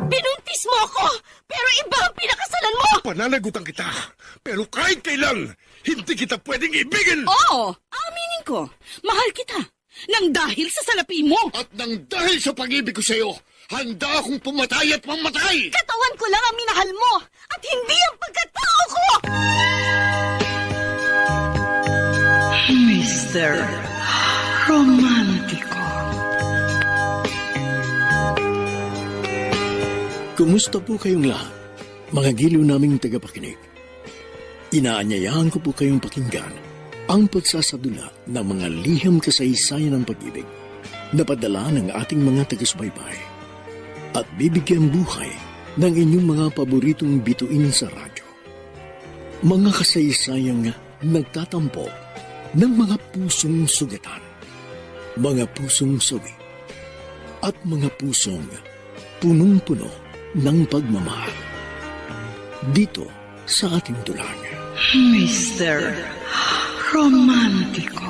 Binuntis mo ako, pero iba ang pinakasalan mo! Pananagutan kita, pero kahit kailan, hindi kita pwedeng ibigin! Oo, aminin ko. Mahal kita. Nang dahil sa salapi mo. At nang dahil sa pag-ibig ko sa'yo, handa akong pumatay at mamatay! Katawan ko lang ang minahal mo at hindi ang pagkatao ko! Mr. Romántico. Kumusta po kayong lahat, mga giliw naming tagapakinig? Inaanyayahan ko po kayong pakinggan ang pagsasadula ng mga liham kasaysayan ng pag-ibig na padala ng ating mga taga-subaybay at bibigyan buhay ng inyong mga paboritong bituin sa radyo. Mga kasaysayang nagtatampok ng mga pusong sugatan, mga pusong sawi, at mga pusong punong-puno ng pagmamahal. Dito sa ating dulang. Mr. Romántico.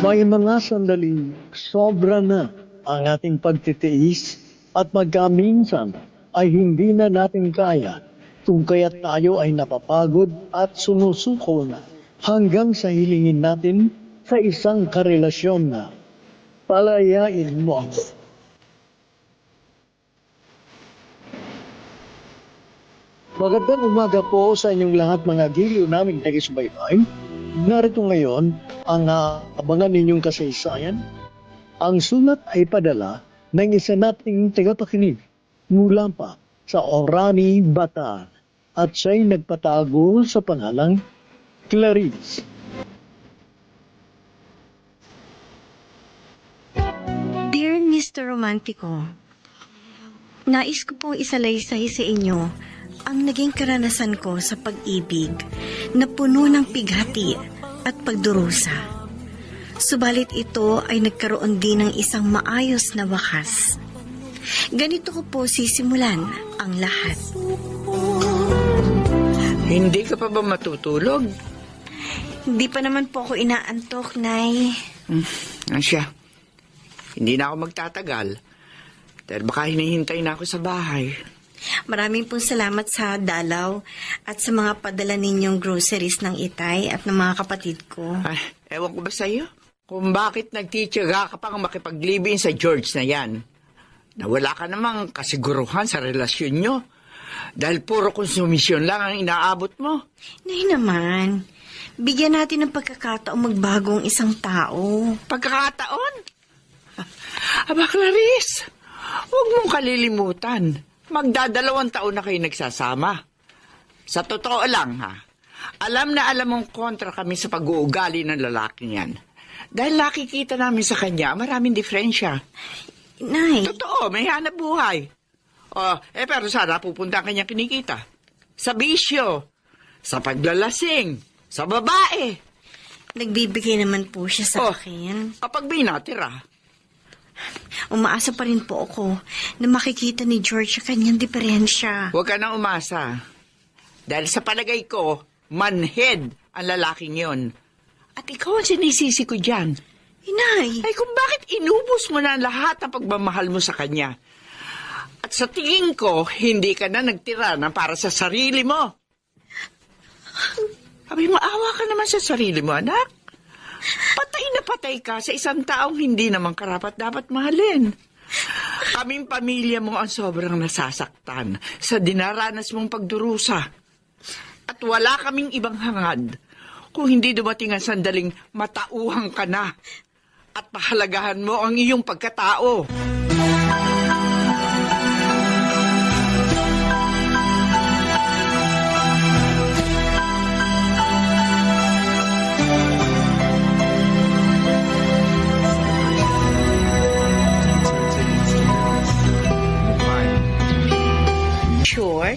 May mga sandaling sobra na ang ating pagtitiis at magkaminsan ay hindi na natin kaya kung kaya't tayo ay napapagod at sumusuko na hanggang sa hilingin natin sa isang karelasyon na palayain mo ako. Magandang umaga po sa inyong lahat mga giliw naming taga-subaybay. Narito ngayon ang abangan ninyong kasaysayan. Ang sulat ay padala ng isa nating tagapakinig mula pa sa Orani, Bataan at siya'y nagpatago sa pangalang Clarice. Dear Mr. Romantico, nais ko pong isalaysay sa inyo ang naging karanasan ko sa pag-ibig na puno ng pighati at pagdurusa. Subalit ito ay nagkaroon din ng isang maayos na wakas. Ganito ko po sisimulan ang lahat. Hindi ka pa ba matutulog? Hindi pa naman po ako inaantok, Nay. Siya. Hindi na ako magtatagal. Dahil baka hinihintay na ako sa bahay. Maraming pong salamat sa dalaw at sa mga padala ninyong groceries ng itay at ng mga kapatid ko. Ay, ewan ko ba sa'yo? Kung bakit nagtitiyaga ka pang makipaglibing sa George na yan. Nawala ka namang kasiguruhan sa relasyon nyo. Dahil puro konsumisyon lang ang inaabot mo. Nay naman, bigyan natin ng pagkakataong magbagong isang tao. Pagkakataon? Aba, Clarice, huwag mong kalilimutan. Magdadalawang taon na kayo nagsasama. Sa totoo lang, ha? Alam na alam mong kontra kami sa pag-uugali ng lalaking yan. Dahil nakikita namin sa kanya, maraming diferensya. Nay. Totoo, may hanap buhay. Pero sana pupunta ang kanyang kinikita. Sa bisyo, sa paglalasing, sa babae. Nagbibigay naman po siya sa akin. Kapag may natira. Umaasa pa rin po ako na makikita ni George sa kanyang diferensya. Huwag ka nang umasa. Dahil sa palagay ko, manhead ang lalaking yon. At ikaw ang sinisisi ko dyan. Inay! Ay kung bakit inubos mo na lahat ng pagmamahal mo sa kanya. At sa tingin ko, hindi ka na nagtira na para sa sarili mo. Sabi, maawa ka naman sa sarili mo, anak. Patay na patay ka sa isang taong hindi naman karapat-dapat mahalin. Kaming pamilya mo ang sobrang nasasaktan sa dinaranas mong pagdurusa. At wala kaming ibang hangad kung hindi dumating ang sandaling matauhang ka na at pahalagahan mo ang iyong pagkatao. Sure?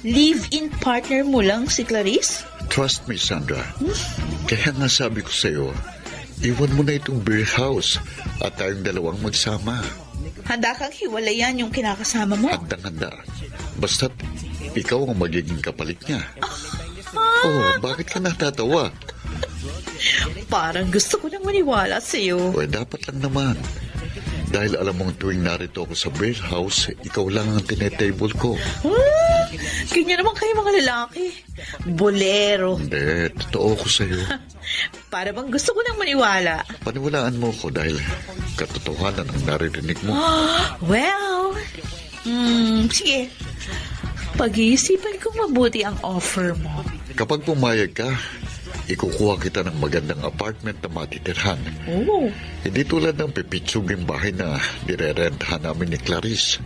Live-in partner mo lang si Clarice? Trust me, Sandra. Kaya nga sabi ko sa'yo, iwan mo na itong beer house at tayong dalawang magsama. Handa kang hiwalayan yung kinakasama mo? Handang-handa. Basta't ikaw ang magiging kapalit niya. Oh, bakit ka natatawa? Parang gusto ko nang maniwala sa'yo. O, dapat lang naman. Dahil alam mong tuwing narito ako sa beer house, ikaw lang ang tinetable ko. Ganyan naman kayo mga lalaki. Bolero. Hindi, totoo ko sa'yo. Para bang gusto ko nang maniwala. Paniwalaan mo ko dahil katotohanan ang naririnig mo. Well, sige. Pag-iisipan ko mabuti ang offer mo. Kapag pumayag ka, ikukuha kita ng magandang apartment na matitirhan. Oh. Hindi tulad ng pipitsuging bahay na nirerentahan namin ni Clarice.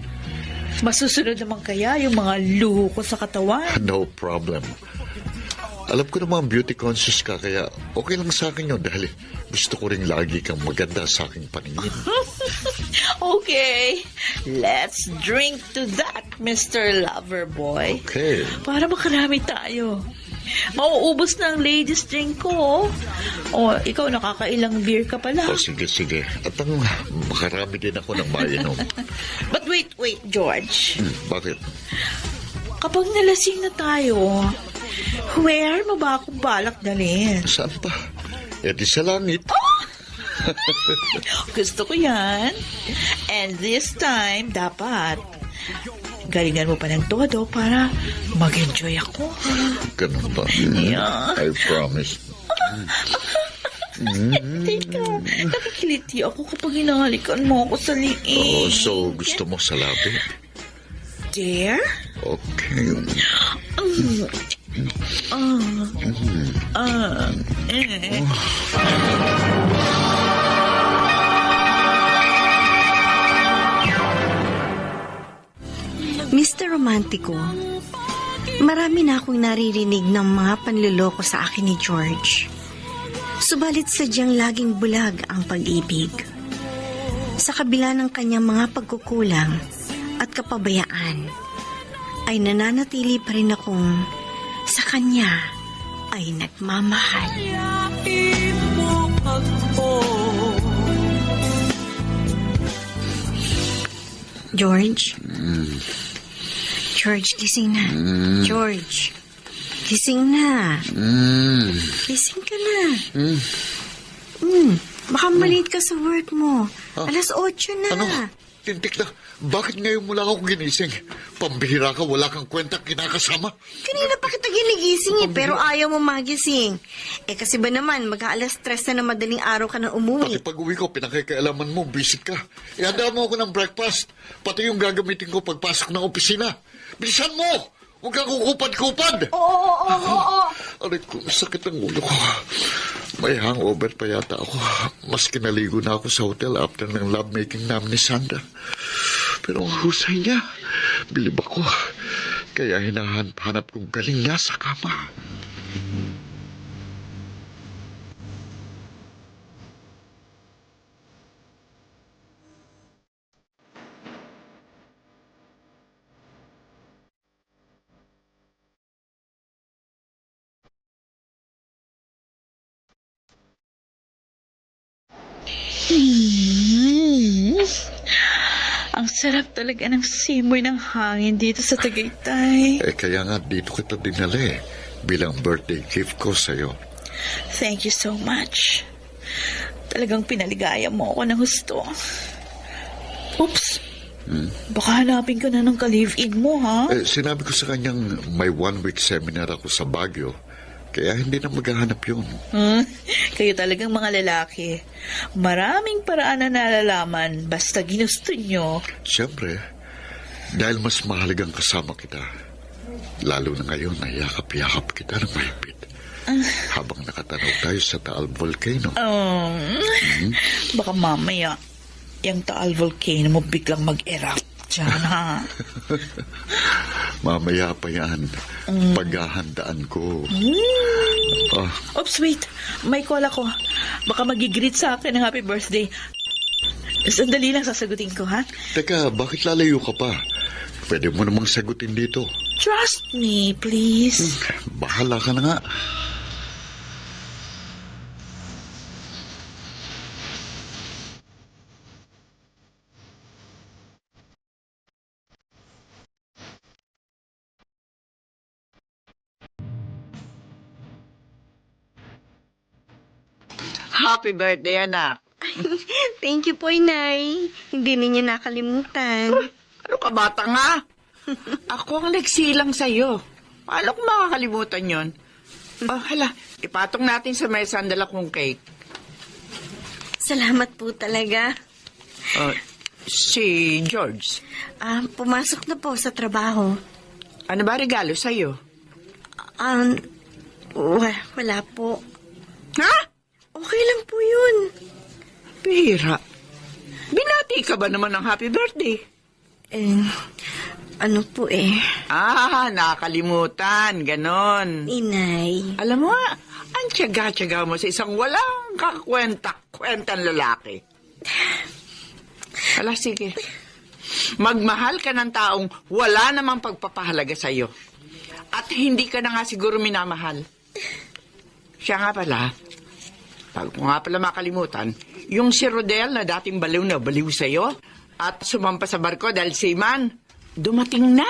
Masusunod naman kaya yung mga luho ko sa katawan? No problem. Alam ko namang beauty conscious ka, kaya okay lang sa akin yun dahil gusto ko rin lagi kang maganda sa aking paningin. Okay, let's drink to that, Mr. Loverboy. Okay. Para makarami tayo. Mauubos na ang ladies drink ko. O, ikaw nakakailang beer ka pala. O sige. At ang makarami din ako ng mainom. But wait, George. Bakit? Kapag nalasing na tayo, where mo ba akong balak dalhin? Saan pa? E di sa langit. Gusto ko yan. And this time, dapat galingan mo pa ng todo para mag-enjoy ako. Ganun ba? Yeah. I promise. Teka, nakikiliti ako kapag hinahalikan mo ako sa liig. Oh, so gusto mo sa labi? Dare? Okay. Mr. Romantico, marami na akong naririnig ng mga panluloko sa akin ni George. Subalit sadyang laging bulag ang pag-ibig. Sa kabila ng kanyang mga pagkukulang at kapabayaan, ay nananatili pa rin akong sa kanya ay nagmamahal. George? George, gising na. George, gising na. Gising ka na. Baka maliit ka sa work mo. Alas 8 na. Ano? Tintik na. Bakit ngayon mo lang ako ginising? Pambihira ka, wala kang kwenta kinakasama. Kanina pa kita ginigising pero ayaw mo magising. Kasi ba naman, mag-aalas 3 na ng madaling araw ka na umuwi. Pati pag uwi ko, pinakikaalaman mo, visit ka. Ihanda mo ako ng breakfast. Pati yung gagamitin ko pagpasok ng opisina. Bilisan mo! Huwag kang kukupad-kupad! Oo. Aray ko, sakit ang ulo ko. May hangover pa yata ako. Mas kinaligo na ako sa hotel after ng lovemaking namin ni Sandra. Pero ang husay niya, bilib ako. Kaya hinahanap kong galing niya sa kama. Ang sarap talaga ng simoy ng hangin dito sa Tagaytay. Kaya nga dito kita dinala bilang birthday gift ko sa'yo. Thank you so much. Talagang pinaligaya mo ako ng husto. Oops. Baka hanapin ka na ng ka-live-in mo, ha? Sinabi ko sa kanyang may 1-week seminar ako sa Baguio. Kaya hindi na maghahanap yun. Kayo talagang mga lalaki. Maraming paraan na nalalaman basta ginusto nyo. Siyempre, dahil mas mahalagang kasama kita. Lalo na ngayon, nayakap-yakap kita ng mahigpit. Habang nakatanaw tayo sa Taal Volcano. Baka mamaya, yung Taal Volcano mo biglang mag-erupt dyan, ha? Mamaya pa yan. Paghahandaan ko. Oops, wait. May call ako. Baka magigreet sa akin ng happy birthday. Sandali lang sasagutin ko, ha? Teka, bakit lalayo ka pa? Pwede mo namang sagutin dito. Trust me, please. Bahala ka na nga. Happy birthday, anak. Thank you po, Inay. Hindi ninyo nakalimutan. Ano ka, bata nga? Ako ang nagsilang sa'yo. Paano ko makakalimutan yon? Oh, hala, ipatong natin sa mesa ang dala kong cake. Salamat po talaga. Si George, Pumasok na po sa trabaho. ano ba regalo sa'yo? Wala po. Ha? Okay lang po yun. Pira. Binati ka ba naman ng happy birthday? Ano po Nakakalimutan. Ganon. Inay. Alam mo, ang tiyaga-tiyaga mo sa isang walang kakwenta-kwentang lalaki. Ala, sige. Magmahal ka ng taong wala namang pagpapahalaga sa'yo. At hindi ka na nga siguro minamahal. Siya nga pala, bago ko nga pala makalimutan, yung si Rodel na dating baliw na baliw sa'yo at sumampa sa barko dahil seaman, dumating na.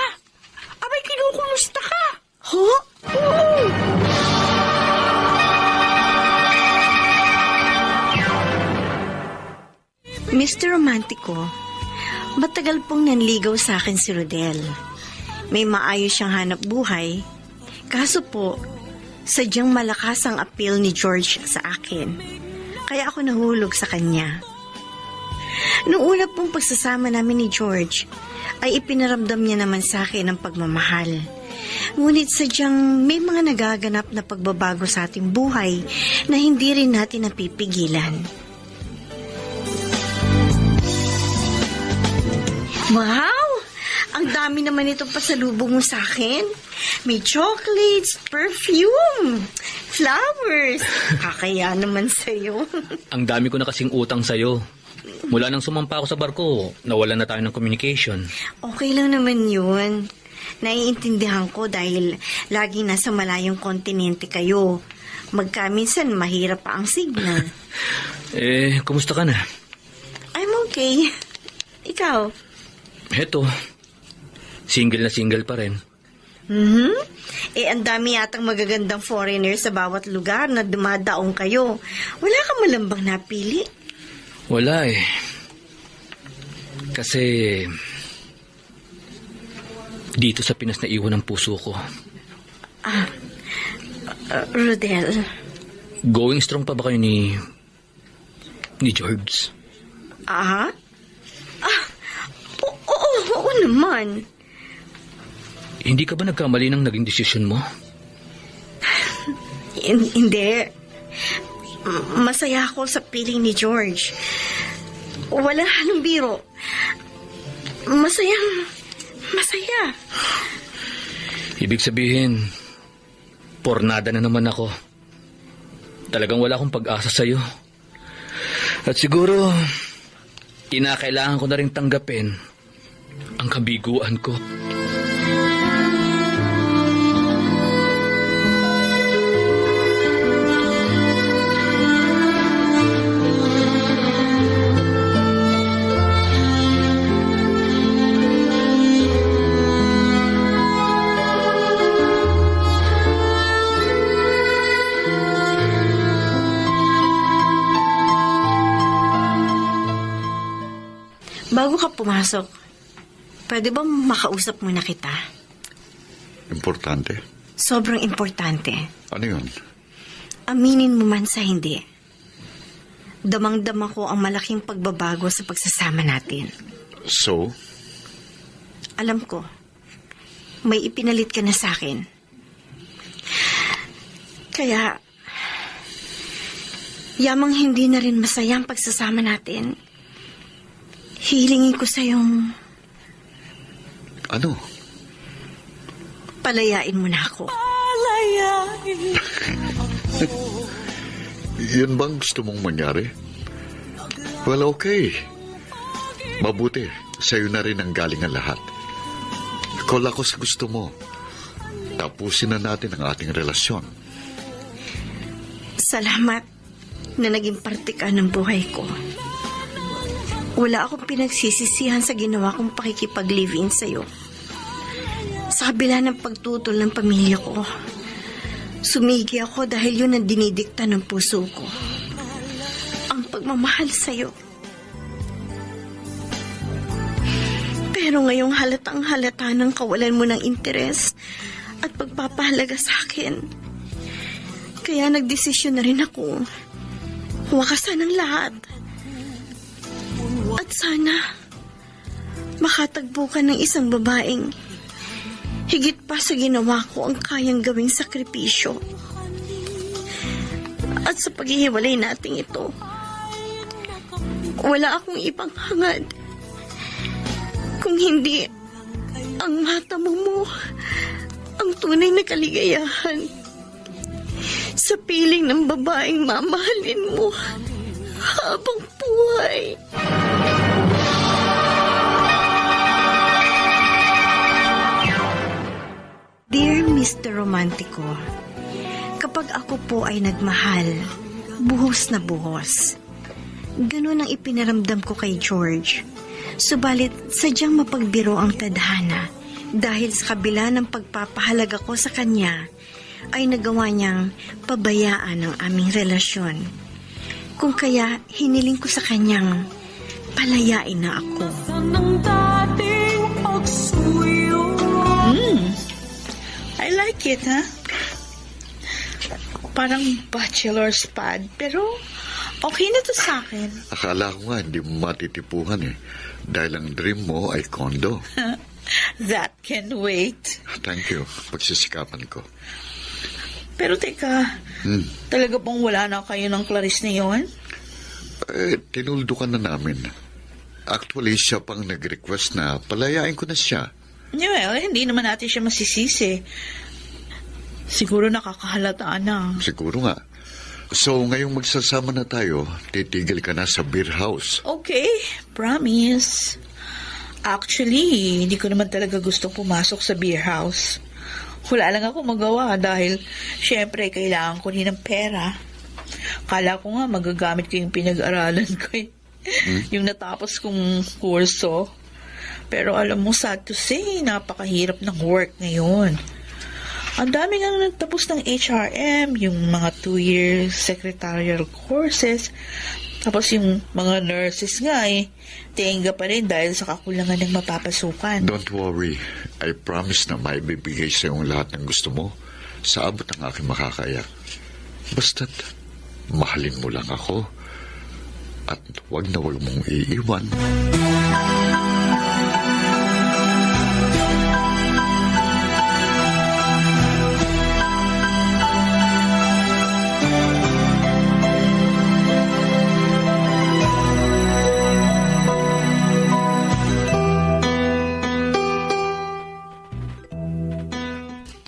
Abay, kinukumusta ka? Ho? Oo. Mr. Romantico, matagal pong nanligaw sa akin si Rodel. May maayos siyang hanap buhay. Kaso po, sadyang malakas ang appeal ni George sa akin. Kaya ako nahulog sa kanya. Noong una pong pagsasama namin ni George, ay ipinaramdam niya naman sa akin ang pagmamahal. Ngunit sadyang may mga nagaganap na pagbabago sa ating buhay na hindi rin natin napipigilan. Wow! Ang dami naman itong pasalubong mo sa akin. May chocolates, perfume, flowers. Kakaya naman sa'yo. Ang dami ko na kasing utang sa'yo. Mula nang sumampa ako sa barko, nawalan na tayo ng communication. Okay lang naman yun. Naiintindihan ko dahil laging nasa malayong kontinente kayo. Magkaminsan mahirap pa ang signal. Kumusta ka na? I'm okay. Ikaw? Heto, single na single pa rin. Ang dami yatang magagandang foreigner sa bawat lugar na dumadaong kayo. Wala ka malambang napili? Wala Kasi dito sa Pinas na iwan ang puso ko. Rodel. Going strong pa ba kayo ni George? Oo naman. Hindi ka ba nagkamali ng naging desisyon mo? Hindi. Masaya ako sa piling ni George. Walang halong biro. Masaya. Ibig sabihin, pornada na naman ako. Talagang wala akong pag-asa sa'yo. At siguro, kinakailangan ko na rin tanggapin ang kabiguan ko. Bago ka pumasok, pwede ba makausap muna kita? Importante? Sobrang importante. Ano yun? Aminin mo man sa hindi. Damang-dama ko ang malaking pagbabago sa pagsasama natin. So? Alam ko, may ipinalit ka na sa akin. Kaya, yamang hindi na rin masaya ang pagsasama natin. Hilingin ko sa'yong Ano? palayain mo na ako. Yun bang gusto mong mangyari? Well, okay. Mabuti. Sa'yo na rin ang galing ang lahat. Call ako sa gusto mo. Tapusin na natin ang ating relasyon. Salamat na naging parte ka ng buhay ko. Wala akong pinagsisisihan sa ginawa kong pakikipag-live-in sa'yo. Sa kabila ng pagtutol ng pamilya ko, sumigi ako dahil yun ang dinidikta ng puso ko. pagmamahal sa'yo. Pero ngayong halatang halata ng kawalan mo ng interes at pagpapahalaga sa akin. Kaya nagdesisyon na rin ako. Wakasan ang lahat. At sana makatagpo ka ng isang babaeng higit pa sa ginawa ko ang kayang gawing sakripisyo. At sa paghihiwalay nating ito, wala akong ibang hangad kung hindi ang mata mo ang tunay na kaligayahan sa piling ng babaeng mamahalin mo habang buhay. Dear Mr. Romantico, kapag ako po ay nagmahal, buhos na buhos. Ganun ang ipinaramdam ko kay George. Subalit, sadyang mapagbiro ang tadhana dahil sa kabila ng pagpapahalaga ko sa kanya, ay nagawa niyang pabayaan ang aming relasyon. Kung kaya, hiniling ko sa kanyang palayain na ako. I like it, ha? Parang bachelor's pad, pero okay na to sa akin. Akala ko nga hindi mo matitipuhan eh. Dahil ang dream mo ay condo. That can wait. Thank you. Pagsisikapan ko. Pero teka, talaga bang wala na kayo ng Clarice na yun? Tinuldukan na namin. Actually, siya pang nag-request na palayain ko na siya. Well, hindi naman natin siya masisisi. Siguro nakakahalata na. Siguro nga. So, ngayong magsasama na tayo, titigil ka na sa beer house. Okay, promise. Actually, hindi ko naman talaga gustong pumasok sa beer house. Wala lang ako magawa dahil syempre kailangan ko rin ng pera. Kala ko nga magagamit ko yung pinag-aralan ko eh. Yung natapos kong kurso. Pero alam mo, sad to say, napakahirap ng work ngayon. Ang dami nga nagtapos ng HRM, yung mga 2-year secretarial courses. Tapos yung mga nurses nga tenga pa rin dahil sa kakulangan ng mapapasukan. Don't worry. I promise na maibibigay sa yung lahat ng gusto mo sa abot ng aking makakaya. Basta't mahalin mo lang ako at wag na wag mong iiwan.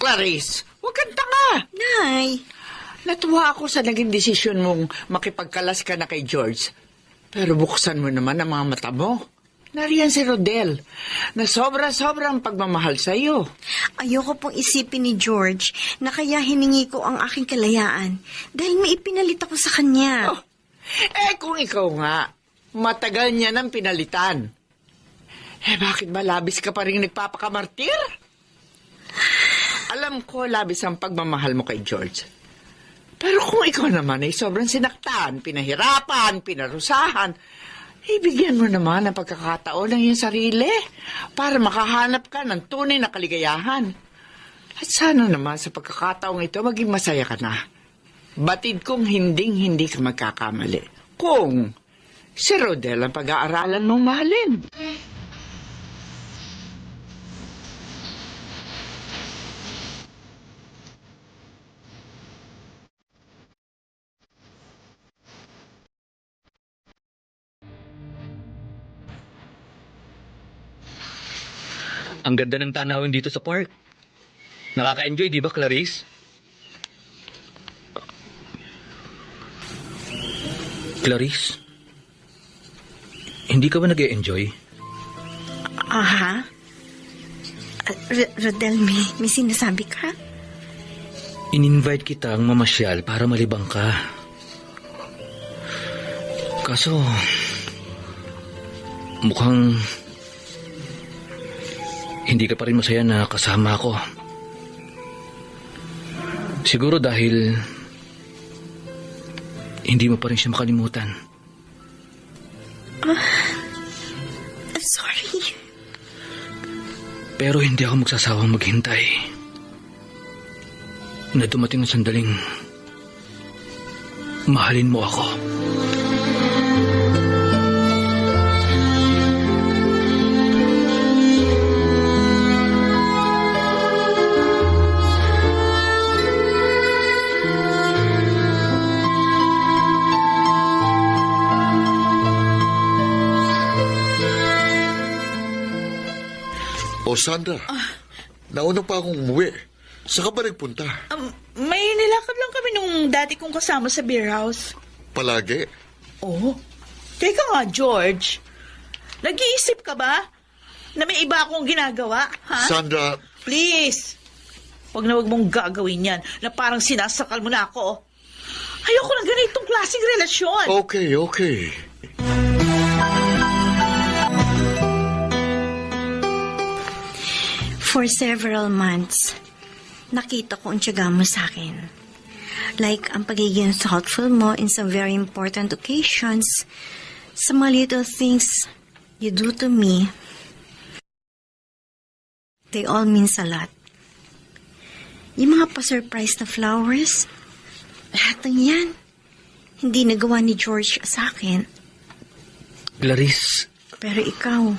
Clarice, huwag kang tanga. Nay, Natuwa ako sa naging desisyon mong makipagkalas ka na kay George. Pero buksan mo naman ang mga mata mo. Nariyan si Rodel, na sobra-sobrang pagmamahal sa iyo. ayoko pong isipin ni George na kaya hiningi ko ang aking kalayaan dahil may ipinalit ako sa kanya. Oh, kung ikaw nga, matagal niya nang pinalitan. Bakit ba labis ka pa rin nagpapakamartir? Alam ko labis ang pagmamahal mo kay George. Pero kung ikaw naman ay sobrang sinaktan, pinahirapan, pinarusahan, ibigyan mo naman ang pagkakataon ng iyong sarili para makahanap ka ng tunay na kaligayahan. At sana naman sa pagkakataong ito maging masaya ka na. Batid kong hinding-hindi ka magkakamali. Kung si Rodel ang pag-aaralan mong mahalin. Ang ganda ng tanawin dito sa park. Nakaka-enjoy, di ba, Clarice? Clarice? Hindi ka ba nag-e-enjoy? Aha? Rodel, may sinasabi ka? In-invite kitang mamasyal para malibang ka. Kaso, mukhang hindi ka pa rin masaya na kasama ako. Siguro dahil hindi mo pa rin siya makalimutan. I'm sorry. Pero hindi ako magsasawang maghintay. Na dumating ang sandaling mahalin mo ako. O Sandra, nauna pa akong umuwi. Saan ka ba nagpunta? May nilakad lang kami nung dati kong kasama sa beer house. Palagi? Oh, teka nga, George. Nag-iisip ka ba na may iba akong ginagawa, ha? Sandra, Please, wag na wag mong gagawin yan na parang sinasakal mo na ako. Ayoko ng ganitong klaseng relasyon. okay. For several months, nakita ko ang tiyaga mo sa akin. Like ang pagiging thoughtful mo in some very important occasions, sa mga little things you do to me, they all means a lot. Yung mga pa-surprise na flowers, lahat ng yan, hindi nagawa ni George sa akin. Clarice, Pero ikaw,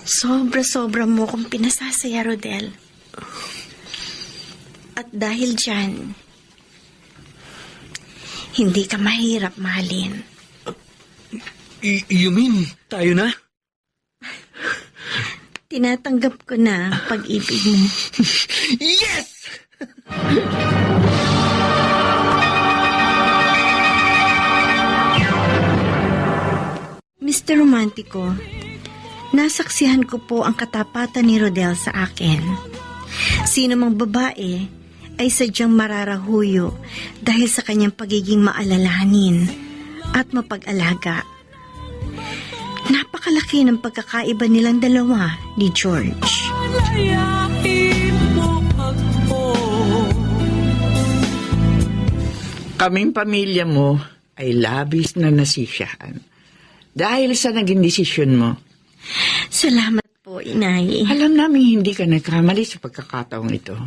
sobra-sobra mo kong pinasasaya, Rodel. At dahil dyan, hindi ka mahirap mahalin. you mean tayo na? Tinatanggap ko na ang pag-ibig mo. Yes! Mr. Romantico, nasaksihan ko po ang katapatan ni Rodel sa akin. Sino mang babae ay sadyang mararahuyo dahil sa kanyang pagiging maalalahanin at mapag-alaga. Napakalaki ng pagkakaiba nilang dalawa ni George. Kaming pamilya mo ay labis na nasisiyahan dahil sa naging desisyon mo. Salamat po, Inay. Alam namin hindi ka nagkamali sa pagkakataong ito.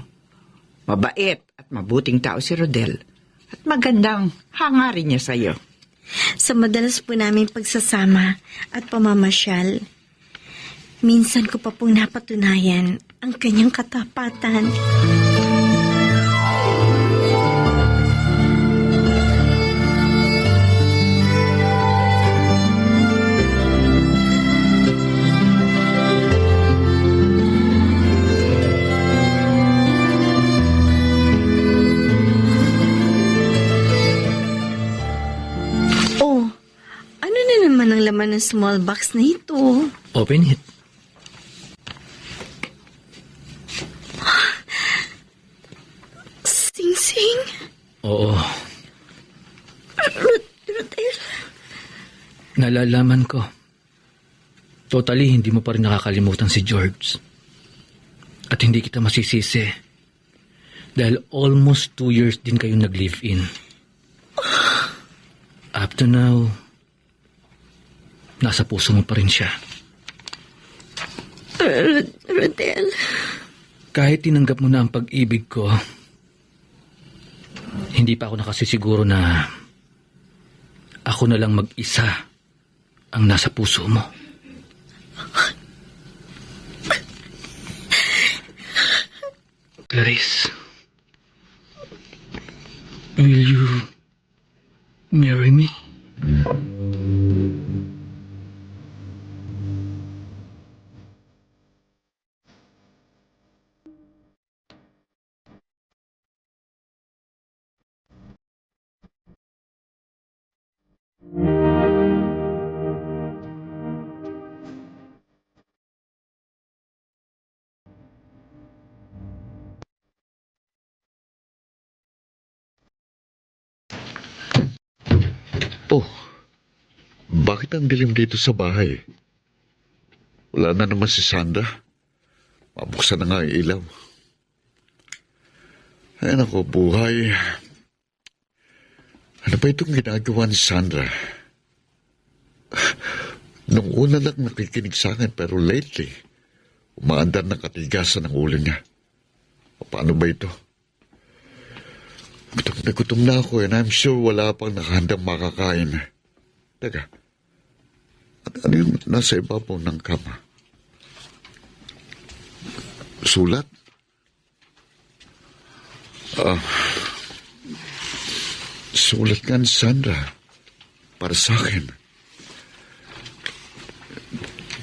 Mabait at mabuting tao si Rodel at magandang hangarin niya sa'yo. Sa madalas po namin pagsasama at pamamasyal, minsan ko pa pong napatunayan ang kanyang katapatan. Ang laman ng small box na ito. Open it. Sing-sing? Oo. Rodel. Nalalaman ko. Totally, hindi mo pa rin nakakalimutan si George. At hindi kita masisisi. Dahil almost 2 years din kayo nag-live-in. Up to now, nasa puso mo pa rin siya. Rodel. Kahit tinanggap mo na ang pag-ibig ko, hindi pa ako nakasisiguro na ako na lang mag-isa ang nasa puso mo. Clarice, will you marry me? Oh, bakit ang dilim dito sa bahay? Wala na naman si Sandra. Mabuksan na nga ang ilaw. Ay nako, buhay. Ano ba itong ginagawa ni Sandra? Nung una lang nakikinig sa akin, pero lately, umaandar ng katigasan ng ulo niya. Paano ba ito? Gutom na ako and I'm sure wala pang nakahandang makakain. Teka, ano yung nasa ibabaw ng kama? Sulat? Sulat nga ni Sandra para sa akin.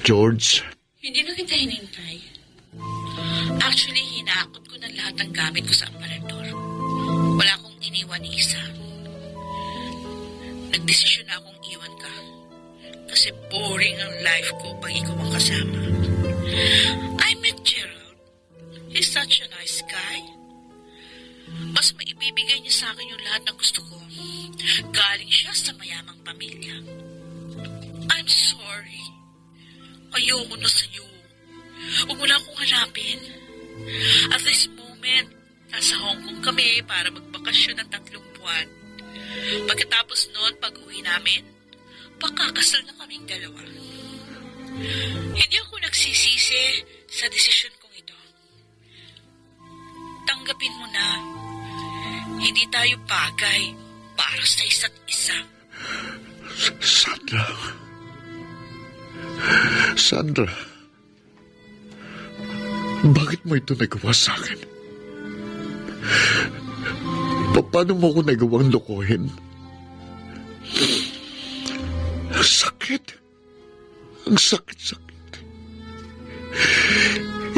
George. Hindi na kita hinintay. Actually, hinakot ko na lahat ng gamit ko sa aparador. Wala akong iniwan ni isa. Nagdesisyon na akong iwan ka. Kasi boring ang life ko pag ikaw ang kasama. I met Gerald. He's such a nice guy. Mas maibibigay niya sa akin yung lahat ng gusto ko. Galing siya sa mayamang pamilya. I'm sorry. Ayoko na sa'yo. Huwag mo lang akong hanapin. At this moment, nasa Hong Kong kami para magbakasyon ng 3 buwan. Pagkatapos noon, pag-uwi namin, pakakasal na kaming dalawa. Hindi ako nagsisisi sa desisyon kong ito. Tanggapin mo na, hindi tayo bagay para sa isa't isa. Sandra, bakit mo ito nagawa sa akin? Paano mo ako nagawang lokohin? Ang sakit. Ang sakit-sakit.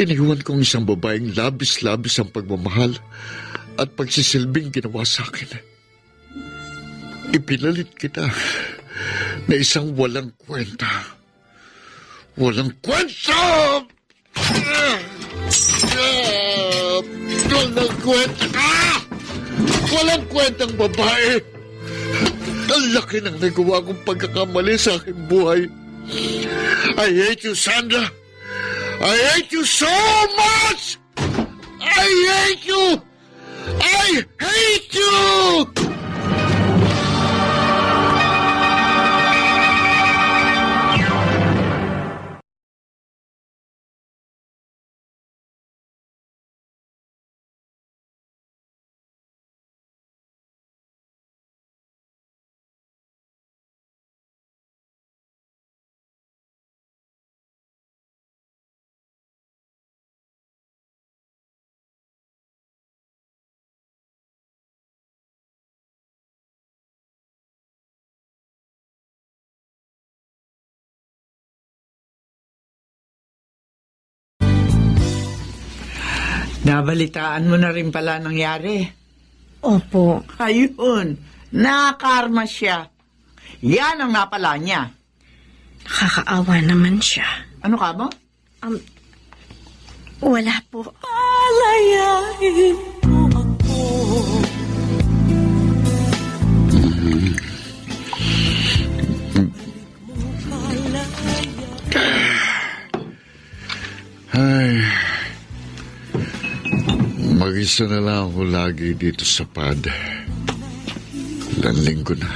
Iniwan kong isang babaeng labis-labis ang pagmamahal at pagsisilbing ginawa sa akin. Ipinalit kita na isang walang kwenta. Walang kwenta! Walang kwenta ka! Walang kwentang babae! Ang laki ng nagawa kong pagkakamali sa aking buhay. I hate you, Sandra! I hate you so much! I hate you! I hate you! Nabalitaan mo na rin pala nangyari. Opo. Ayun, nakarma siya. Yan ang napala niya. Nakakaawa naman siya. Ano ka mo? Wala po. Alayain mo ako. Ay, mag-isa na lang ako lagi dito sa pad. Ilang linggo na.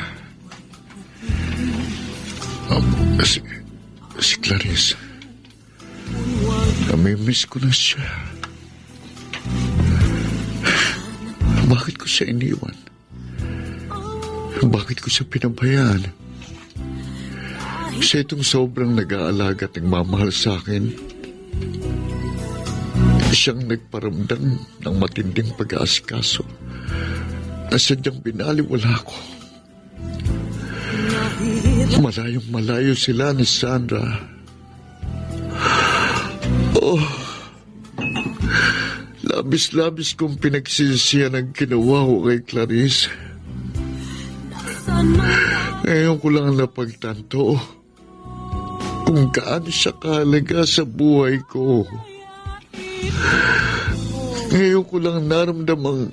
Si Clarice. Namimiss ko na siya. Bakit ko siya iniwan? Bakit ko siya pinabayaan? Siya itong sobrang nag-aalaga at nagmamahal sa akin. Siyang nagparamdam ng matinding pag-aasikaso na sadyang binaliwala ko. Malayong malayo sila ni Sandra. Oh, labis-labis kong pinagsisiyan ang ginawa ko kay Clarice. Ngayon ko lang napagtanto kung gaano siya kahalaga sa buhay ko. Ngayon ko lang naramdamang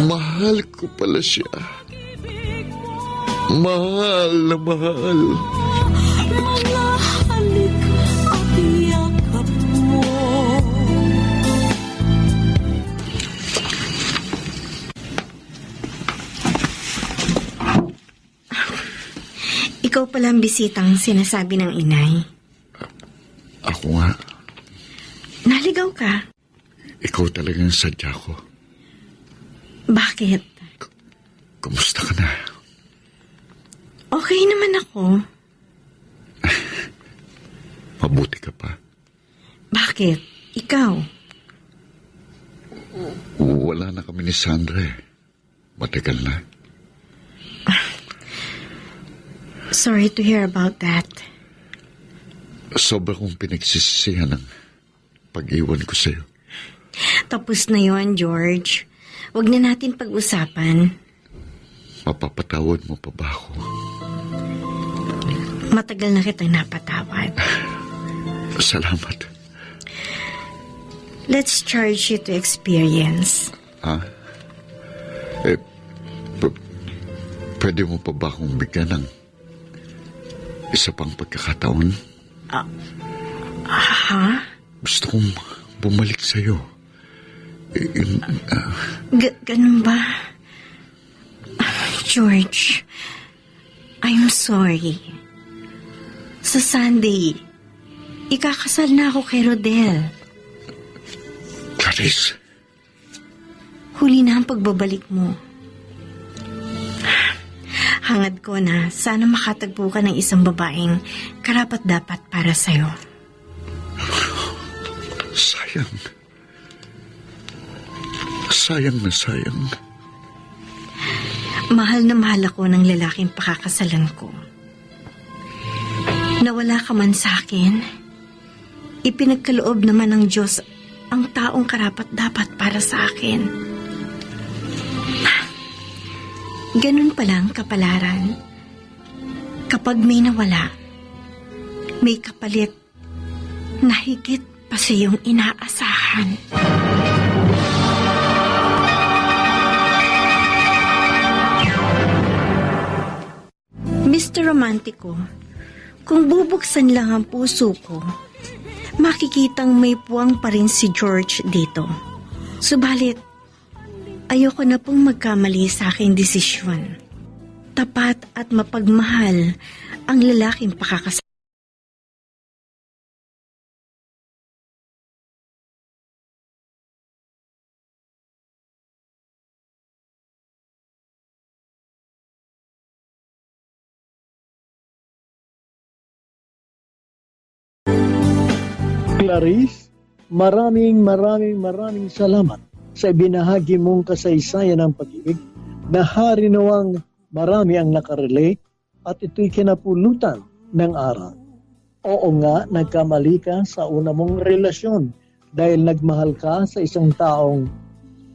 mahal ko pala siya. Mahal na mahal. Mga halik at yakap mo. Ikaw pala ang bisitang sinasabi ng inay. Ako nga. Naligaw ka. Ikaw talagang sadya ko. Bakit? Kumusta ka na? Okay naman ako. Mabuti ka pa. Bakit? Ikaw? Wala na kami ni Sandra eh. Matagal na. Sorry to hear about that. Sobra kong pinagsisisihan ng pag-iwan ko sa'yo. Tapos na yon, George. Huwag na natin pag-usapan. Mapapatawad mo pa ba ako? Matagal na kitang napatawad. Salamat. Let's charge you to experience. Ha? Pwede mo pa ba akong bigyan ng isa pang pagkakataon? Ha? Gusto kong bumalik sa'yo. Ganun ba? George, I'm sorry. Sa Sunday, ikakasal na ako kay Rodel. Clarice. Huli na ang pagbabalik mo. Hangad ko na sana makatagpo ka ng isang babaeng karapat-dapat para sa'yo. Sayang. Sayang na sayang. Mahal na mahal ako ng lalaking pakakasalan ko. Nawala ka man sa akin, ipinagkaloob naman ng Diyos ang taong karapat-dapat para sa akin. Ganun palang kapalaran. Kapag may nawala, may kapalit na higit pa sa iyong inaasahan. Mr. Romantico, kung bubuksan lang ang puso ko, makikitang may puwang pa rin si George dito. Subalit, ayoko na pong magkamali sa aking desisyon. Tapat at mapagmahal ang lalaking pakakasal. Clarice, maraming salamat sa ibinahagi mong kasaysayan ng pag-ibig na harinawang marami ang nakarelate at ito'y kinapulutan ng aral. Oo nga, nagkamali ka sa una mong relasyon dahil nagmahal ka sa isang taong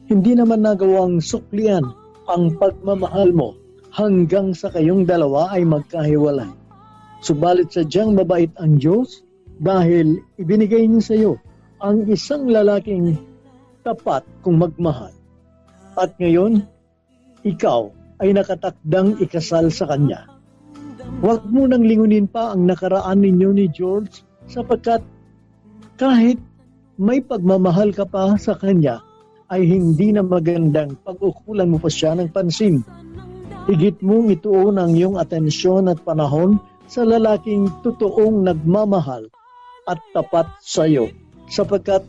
hindi naman nagawang suklian ang pagmamahal mo hanggang sa kayong dalawa ay magkahiwalay. Subalit sadyang mabait ang Diyos dahil ibinigay niya sa iyo ang isang lalaking tapat kung magmahal. At ngayon, ikaw ay nakatakdang ikasal sa kanya. Huwag mo nang lingunin pa ang nakaraan ninyo ni George sapagkat kahit may pagmamahal ka pa sa kanya, ay hindi na magandang pag-ukulan mo pa siya ng pansin. Higit mong ituon ang iyong atensyon at panahon sa lalaking totoong nagmamahal at tapat sa iyo, sapagkat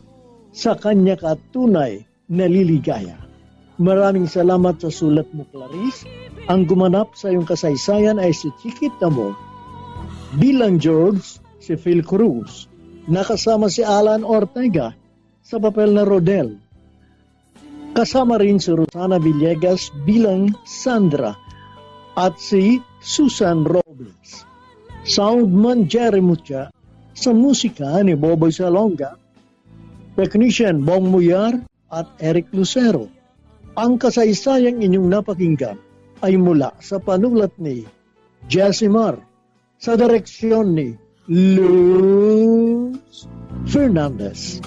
sa kanya ka tunay naliligaya. Maraming salamat sa sulat mo, Clarice. Ang gumanap sa iyong kasaysayan ay si Chiquita mo. Bilang George, si Phil Cruz. Nakasama si Alan Ortega sa papel na Rodel. Kasama rin si Rosana Villegas bilang Sandra at si Susan Robles. Soundman Jerry Mucha sa musika ni Boboy Salonga, technician Bong Muyar at Eric Lucero. Ang kasaysayang inyong napakinggan ay mula sa panulat ni Jessie Mar sa direksyon ni Luz Fernandez.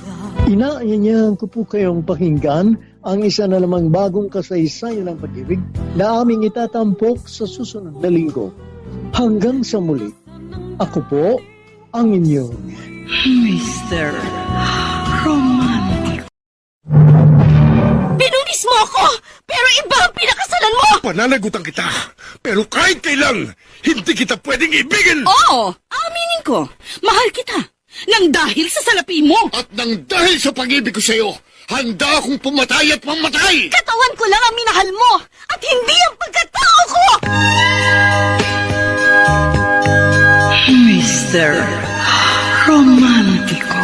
Inaanyayahan ko po kayong pakinggan ang isa na lamang bagong kasaysayan ng pag-ibig na aming itatampok sa susunod na linggo. Hanggang sa muli, ako po ang inyong Mr. Romantic. Binunis mo ako, pero iba ang pinakasalan mo! Pananagutan kita, pero kahit kailan, hindi kita pwedeng ibigin! Oo, aminin ko, mahal kita. Nang dahil sa salapi mo. At nang dahil sa pag-ibig ko sa'yo, handa akong pumatay at mamatay! Katawan ko lang ang minahal mo at hindi ang pagkatao ko! Mr. Romantiko.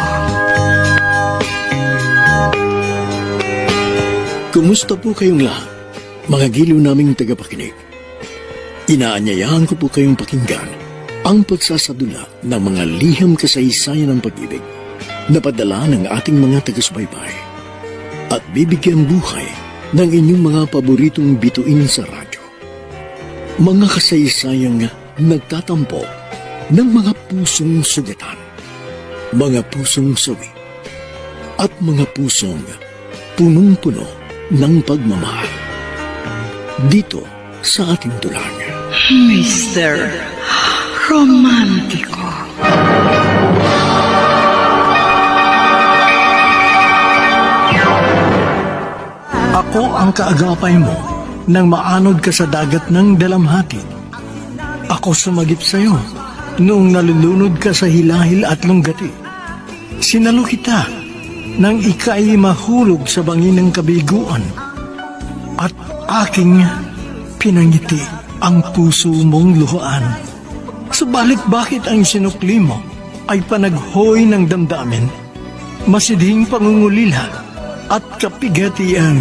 Kumusta po kayong lahat, mga giliw naming tagapakinig? Inaanyayahan ko po kayong pakinggan ang pagsasadula ng mga liham kasaysayan ng pag-ibig na padala ng ating mga taga-subaybay at bibigyan buhay ng inyong mga paboritong bituin sa radyo. Mga kasaysayang nagtatampo ng mga pusong sugatan, mga pusong sawi, at mga pusong punong-puno ng pagmamahal. Dito sa ating tulang. Mr. Romantiko. Ako ang kaagapay mo nang maanod ka sa dagat ng dalamhati. Ako sumagip sa iyo noong nalulunod ka sa hilahil at lunggati. Sinalo kita nang ika'y mahulog sa bangin ng kabiguan at aking pinangiti ang puso mong luhaan. Subalit bakit ang sinukli mo ay panaghoy ng damdamin, masidhing pangungulila at kapigatian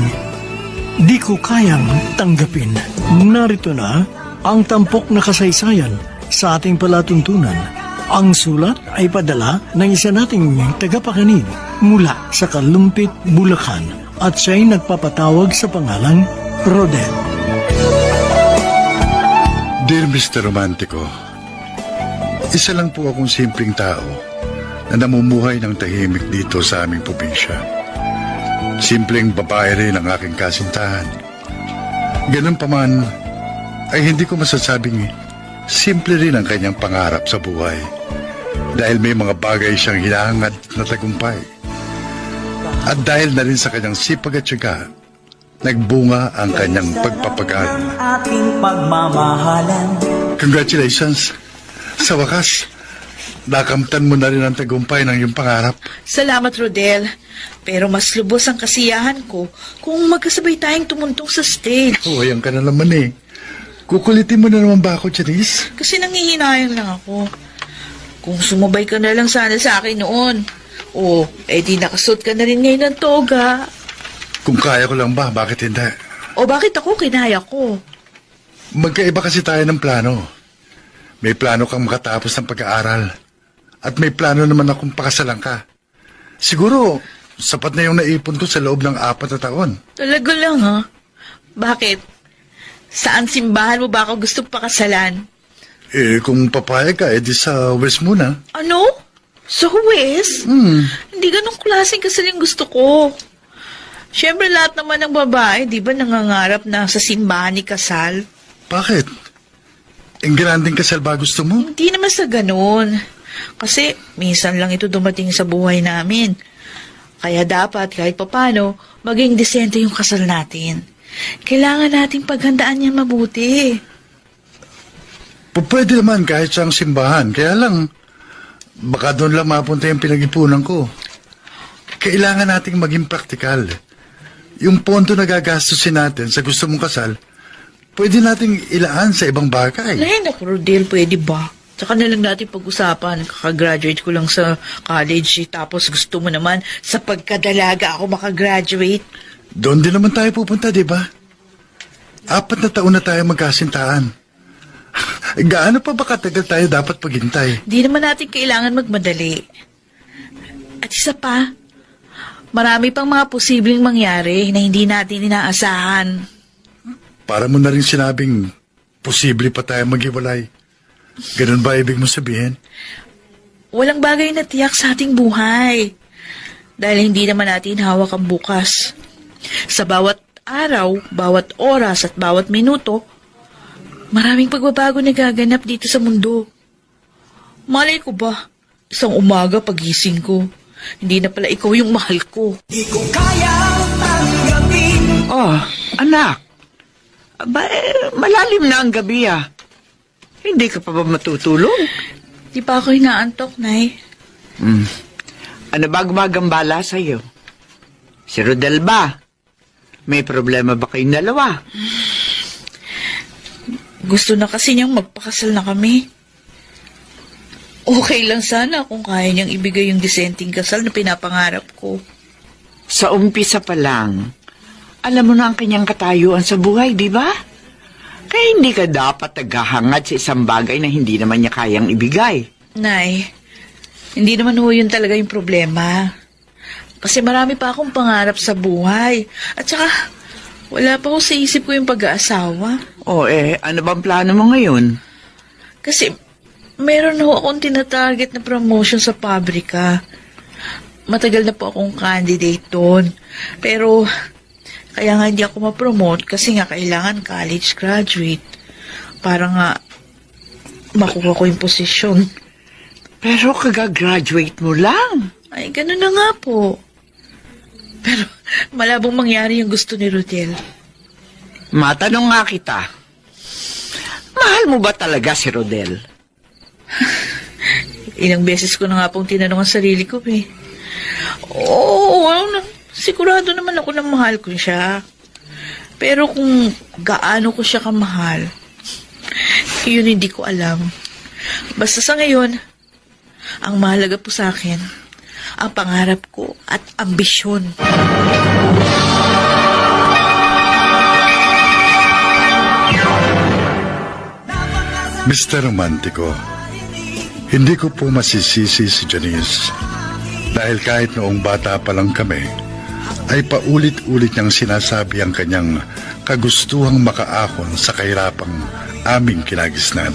di ko kayang tanggapin. Narito na ang tampok na kasaysayan sa ating palatuntunan. Ang sulat ay padala ng isa nating tagapakinig mula sa Kalumpit, Bulacan at siya'y nagpapatawag sa pangalang Rodel. Dear Mr. Romantico, isa lang po akong simpleng tao na namumuhay ng tahimik dito sa aming probinsya. Simpleng babae rin ang aking kasintahan. Ganun pa man, ay hindi ko masasabing simple rin ang kanyang pangarap sa buhay. Dahil may mga bagay siyang hinahangad na tagumpay. At dahil na rin sa kanyang sipag at tiyaga, nagbunga ang kanyang pagpapagal. Congratulations! Sa wakas, nakamtan mo na rin ang tagumpay ng iyong pangarap. Salamat, Rodel. Pero mas lubos ang kasiyahan ko kung magkasabay tayong tumuntong sa stage. Ayan ka na naman eh. Kukulitin mo na naman ba ako, Janice? Kasi nangihinayang lang ako. Kung sumabay ka na lang sana sa akin noon. O, di nakasuot ka na rin ngayon ng toga. Kung kaya ko lang ba, bakit hindi? O bakit ako kinaya ko? Magkaiba kasi tayo ng plano. May plano kang makatapos ng pag-aaral. At may plano naman akong pakasalan ka. Siguro, sapat na yung naipon ko sa loob ng 4 na taon. Talaga lang, ha? Bakit? Saan simbahan mo ba ako gustong pakasalan? Kung papayag ka, di sa West muna. Ano? Sa West? Hindi ganong klaseng kasal yung gusto ko. Siyempre, lahat naman ng babae, di ba nangangarap na sa simbahan ni kasal? Bakit? Ang granding kasal ba gusto mo? Hindi naman sa ganun. Kasi minsan lang ito dumating sa buhay namin. Kaya dapat kahit papano, maging desente yung kasal natin. Kailangan nating paghandaan yan mabuti. Pwede naman kahit sa simbahan. Kaya lang, baka doon lang mapunta yung pinag-ipunan ko. Kailangan nating maging praktikal. Yung pondo na gagastusin natin sa gusto mong kasal, pwede nating ilaan sa ibang bagay. Ay, naku, Rodel, pwede ba? Tsaka na lang natin pag-usapan. Kakagraduate ko lang sa college. Tapos gusto mo naman sa pagkadalaga ako makagraduate. Doon din naman tayo pupunta, di ba? 4 na taon na tayo magkasintahan. Gaano pa ba katagal tayo dapat paghintay? Di naman natin kailangan magmadali. At isa pa, marami pang mga posibleng mangyari na hindi natin inaasahan. Para mo na rin sinabing posible pa tayo maghiwalay. Ganun ba ibig mo sabihin? Walang bagay na tiyak sa ating buhay. Dahil hindi naman natin hawak ang bukas. Sa bawat araw, bawat oras at bawat minuto, maraming pagbabago na gaganap dito sa mundo. Malay ko ba, isang umaga pagising ko, hindi na pala ikaw yung mahal ko. Di ko kayang tanggapin Oh, anak. Aba, malalim na ang gabi ah. Hindi ka pa ba matutulog? Di pa ako inaantok, Nay. Ano ba gumagambala sa'yo? Si Rodel ba? May problema ba kayong dalawa? Gusto na kasi niyang magpakasal na kami. Okay lang sana kung kaya niyang ibigay yung disenteng kasal na pinapangarap ko. Sa umpisa pa lang, alam mo na ang kanyang katayuan sa buhay, di ba? Kaya hindi ka dapat naghahangad sa isang bagay na hindi naman niya kayang ibigay. Nay, hindi naman ho yun talaga yung problema. Kasi marami pa akong pangarap sa buhay. At saka, wala pa ho sa isip ko yung pag-aasawa. Ano bang plano mo ngayon? Kasi, meron ho akong tinatarget na promotion sa pabrika. Matagal na po akong candidate doon. Pero, kaya nga hindi ako ma-promote kasi nga kailangan college graduate. Para nga, makuha ko yung posisyon. Pero kagagraduate mo lang. Ay, ganun na nga po. Pero, malabong mangyari yung gusto ni Rodel. Matanong nga kita. Mahal mo ba talaga si Rodel? Ilang beses ko na nga pong tinanong ang sarili ko, eh. Oo, sigurado naman ako na mahal ko siya. Pero kung gaano ko siya kamahal, yun hindi ko alam. Basta sa ngayon, ang mahalaga po sa akin, ang pangarap ko at ambisyon. Mr. Romantico, hindi ko po masisisi si Janice dahil kahit noong bata pa lang kami, ay paulit-ulit niyang sinasabi ang kanyang kagustuhang makaahon sa kahirapang aming kinagisnan.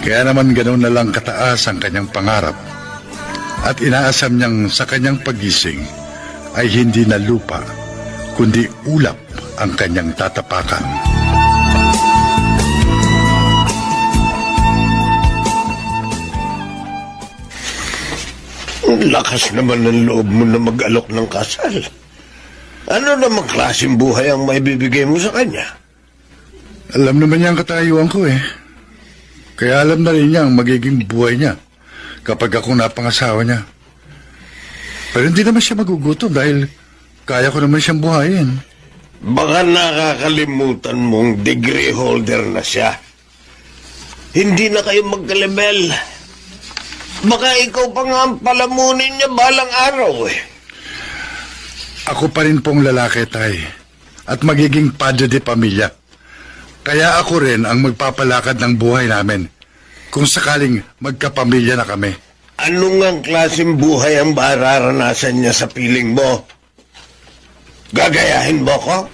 Kaya naman ganoon na lang kataas ang kanyang pangarap at inaasam niyang sa kanyang pagising ay hindi na lupa kundi ulap ang kanyang tatapakan. Ang lakas naman ng loob mo na mag-alok ng kasal. Ano namang klaseng buhay ang maibibigay mo sa kanya? Alam naman niya ang katayuan ko eh. Kaya alam na rin niya ang magiging buhay niya kapag ako napangasawa niya. Pero hindi naman siya magugutom dahil kaya ko naman siyang buhayin. Baka nakakalimutan mong degree holder na siya. Hindi na kayo magkalebel. Baka ikaw pa nga ang palamunin niya balang araw eh. Ako pa rin pong lalaki, Tay. At magiging padre de pamilya. Kaya ako rin ang magpapalakad ng buhay namin kung sakaling magkapamilya na kami. Anong ang klaseng buhay ang mararanasan niya sa piling mo? Gagayahin mo ko?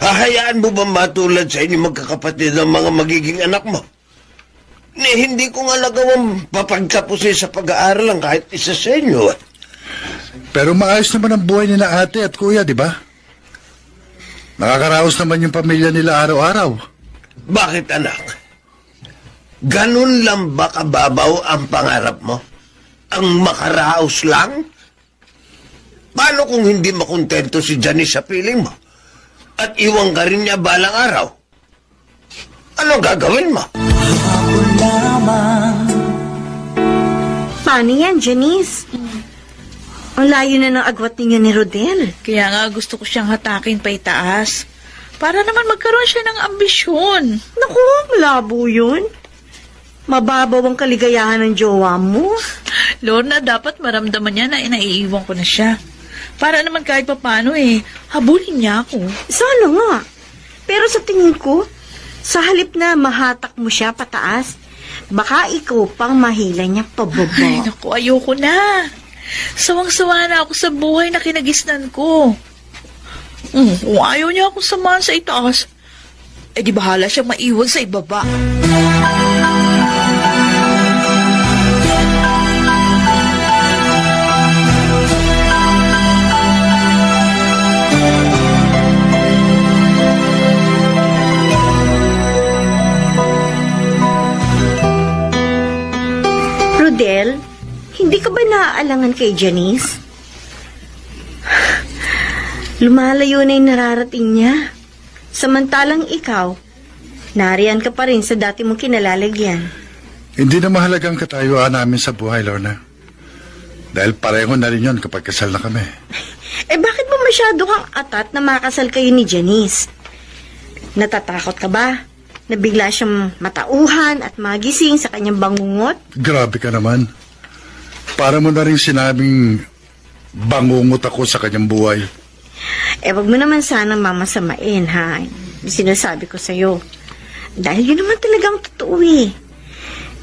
Hahayaan mo ba matulad sa inyo magkakapatid ang mga magiging anak mo? Hindi ko nga nagawang papagtapusin sa pag-aaral lang kahit isa sa inyo. Pero maayos naman ang buhay ni na ate at kuya, di ba? Nakakaraos naman yung pamilya nila araw-araw. Bakit, anak? Ganun lang ba kababaw ang pangarap mo? Ang makaraos lang? Paano kung hindi makontento si Janice sa piling mo? At iwan ka rin niya balang araw? Ano gagawin mo? Paano yan, Janice? Ang layo na ng agwat ninyo ni Rodel. Kaya nga gusto ko siyang hatakin pa itaas. Para naman magkaroon siya ng ambisyon. Naku, malabo yun. Mababaw ang kaligayahan ng jowa mo. Lorna, dapat maramdaman niya na inaiiwan ko na siya. Para naman kahit pa paano habulin niya ako. Sana nga. Pero sa tingin ko, sa halip na mahatak mo siya pataas, baka ikaw pang mahila niya pababa. Ay, naku, ayoko na. Sawang-sawa na ako sa buhay na kinagisnan ko. Kung ayaw niya akong samahan sa itaas, di bahala siyang maiwan sa ibaba. Rodel, hindi ka ba naaalangan kay Janice? lumalayo na yung nararating niya. Samantalang ikaw, nariyan ka pa rin sa dati mong kinalalagyan. Hindi na mahalagang katayuan namin sa buhay, Lorna. Dahil pareho na rin yun kapag kasal na kami. Bakit mo masyado kang atat na makasal kayo ni Janice? Natatakot ka ba? Na bigla siyang matauhan at magising sa kanyang bangungot? Grabe ka naman. Para mo na rin sinabing bangungot ako sa kanyang buhay. Wag mo naman sanang mamasamain, ha? Sinasabi ko sa'yo. Dahil yun naman talagang totoo eh.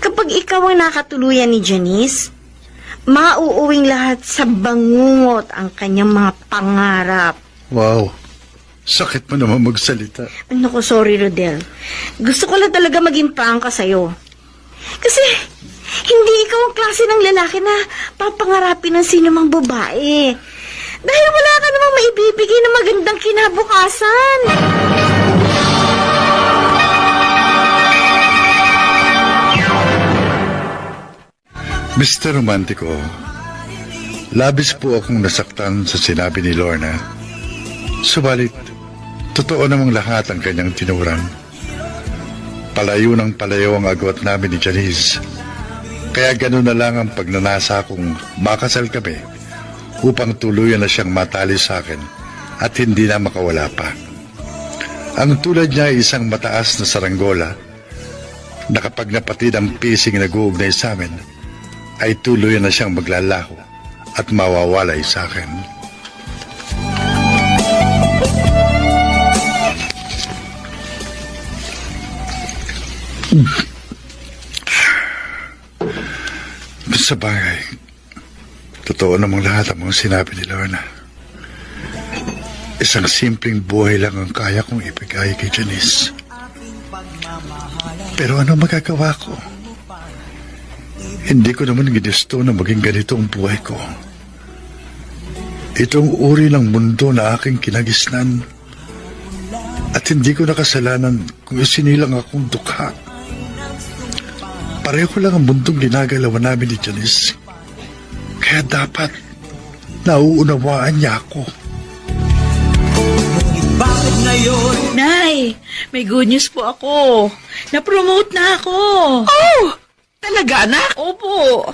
Kapag ikaw ang nakatuluyan ni Janice, mauuwing lahat sa bangungot ang kanyang mga pangarap. Wow. Sakit mo naman magsalita. Naku, sorry, Rodel. Gusto ko lang talaga maging prangka sa'yo. Kasi, hindi ikaw ang klase ng lalaki na papangarapin ng sinumang babae. Dahil wala ka namang maibibigay na magandang kinabukasan. Mr. Romantico, labis po akong nasaktan sa sinabi ni Lorna. Subalit, totoo namang lahat ang kanyang tinuran. Palayo ng palayo ang agwat namin ni Janice. Kaya gano'n na lang ang pagnanasa kung makasal kami upang tuluyan na siyang matali sa akin at hindi na makawala pa. Ang tulad niya ay isang mataas na saranggola na kapag napatid ang pising na guugnay sa amin, ay tuluyan na siyang maglalaho at mawawalay sa akin. Sa bagay, totoo namang lahat ang mga sinabi ni Lorna. Isang simpleng buhay lang ang kaya kong ibigay kay Janice. Pero ano magagawa ko? Hindi ko naman ginusto na maging ganito ang buhay ko. Itong uri ng mundo na aking kinagisnan. At hindi ko nakasalanan kung isinilang akong dukha. Pareho lang ang mundong ginagalawan namin ni Janice. Kaya dapat nauunawaan niya ako. Nay, may good news po ako. Na-promote na ako. Oh! Talaga, anak? Opo.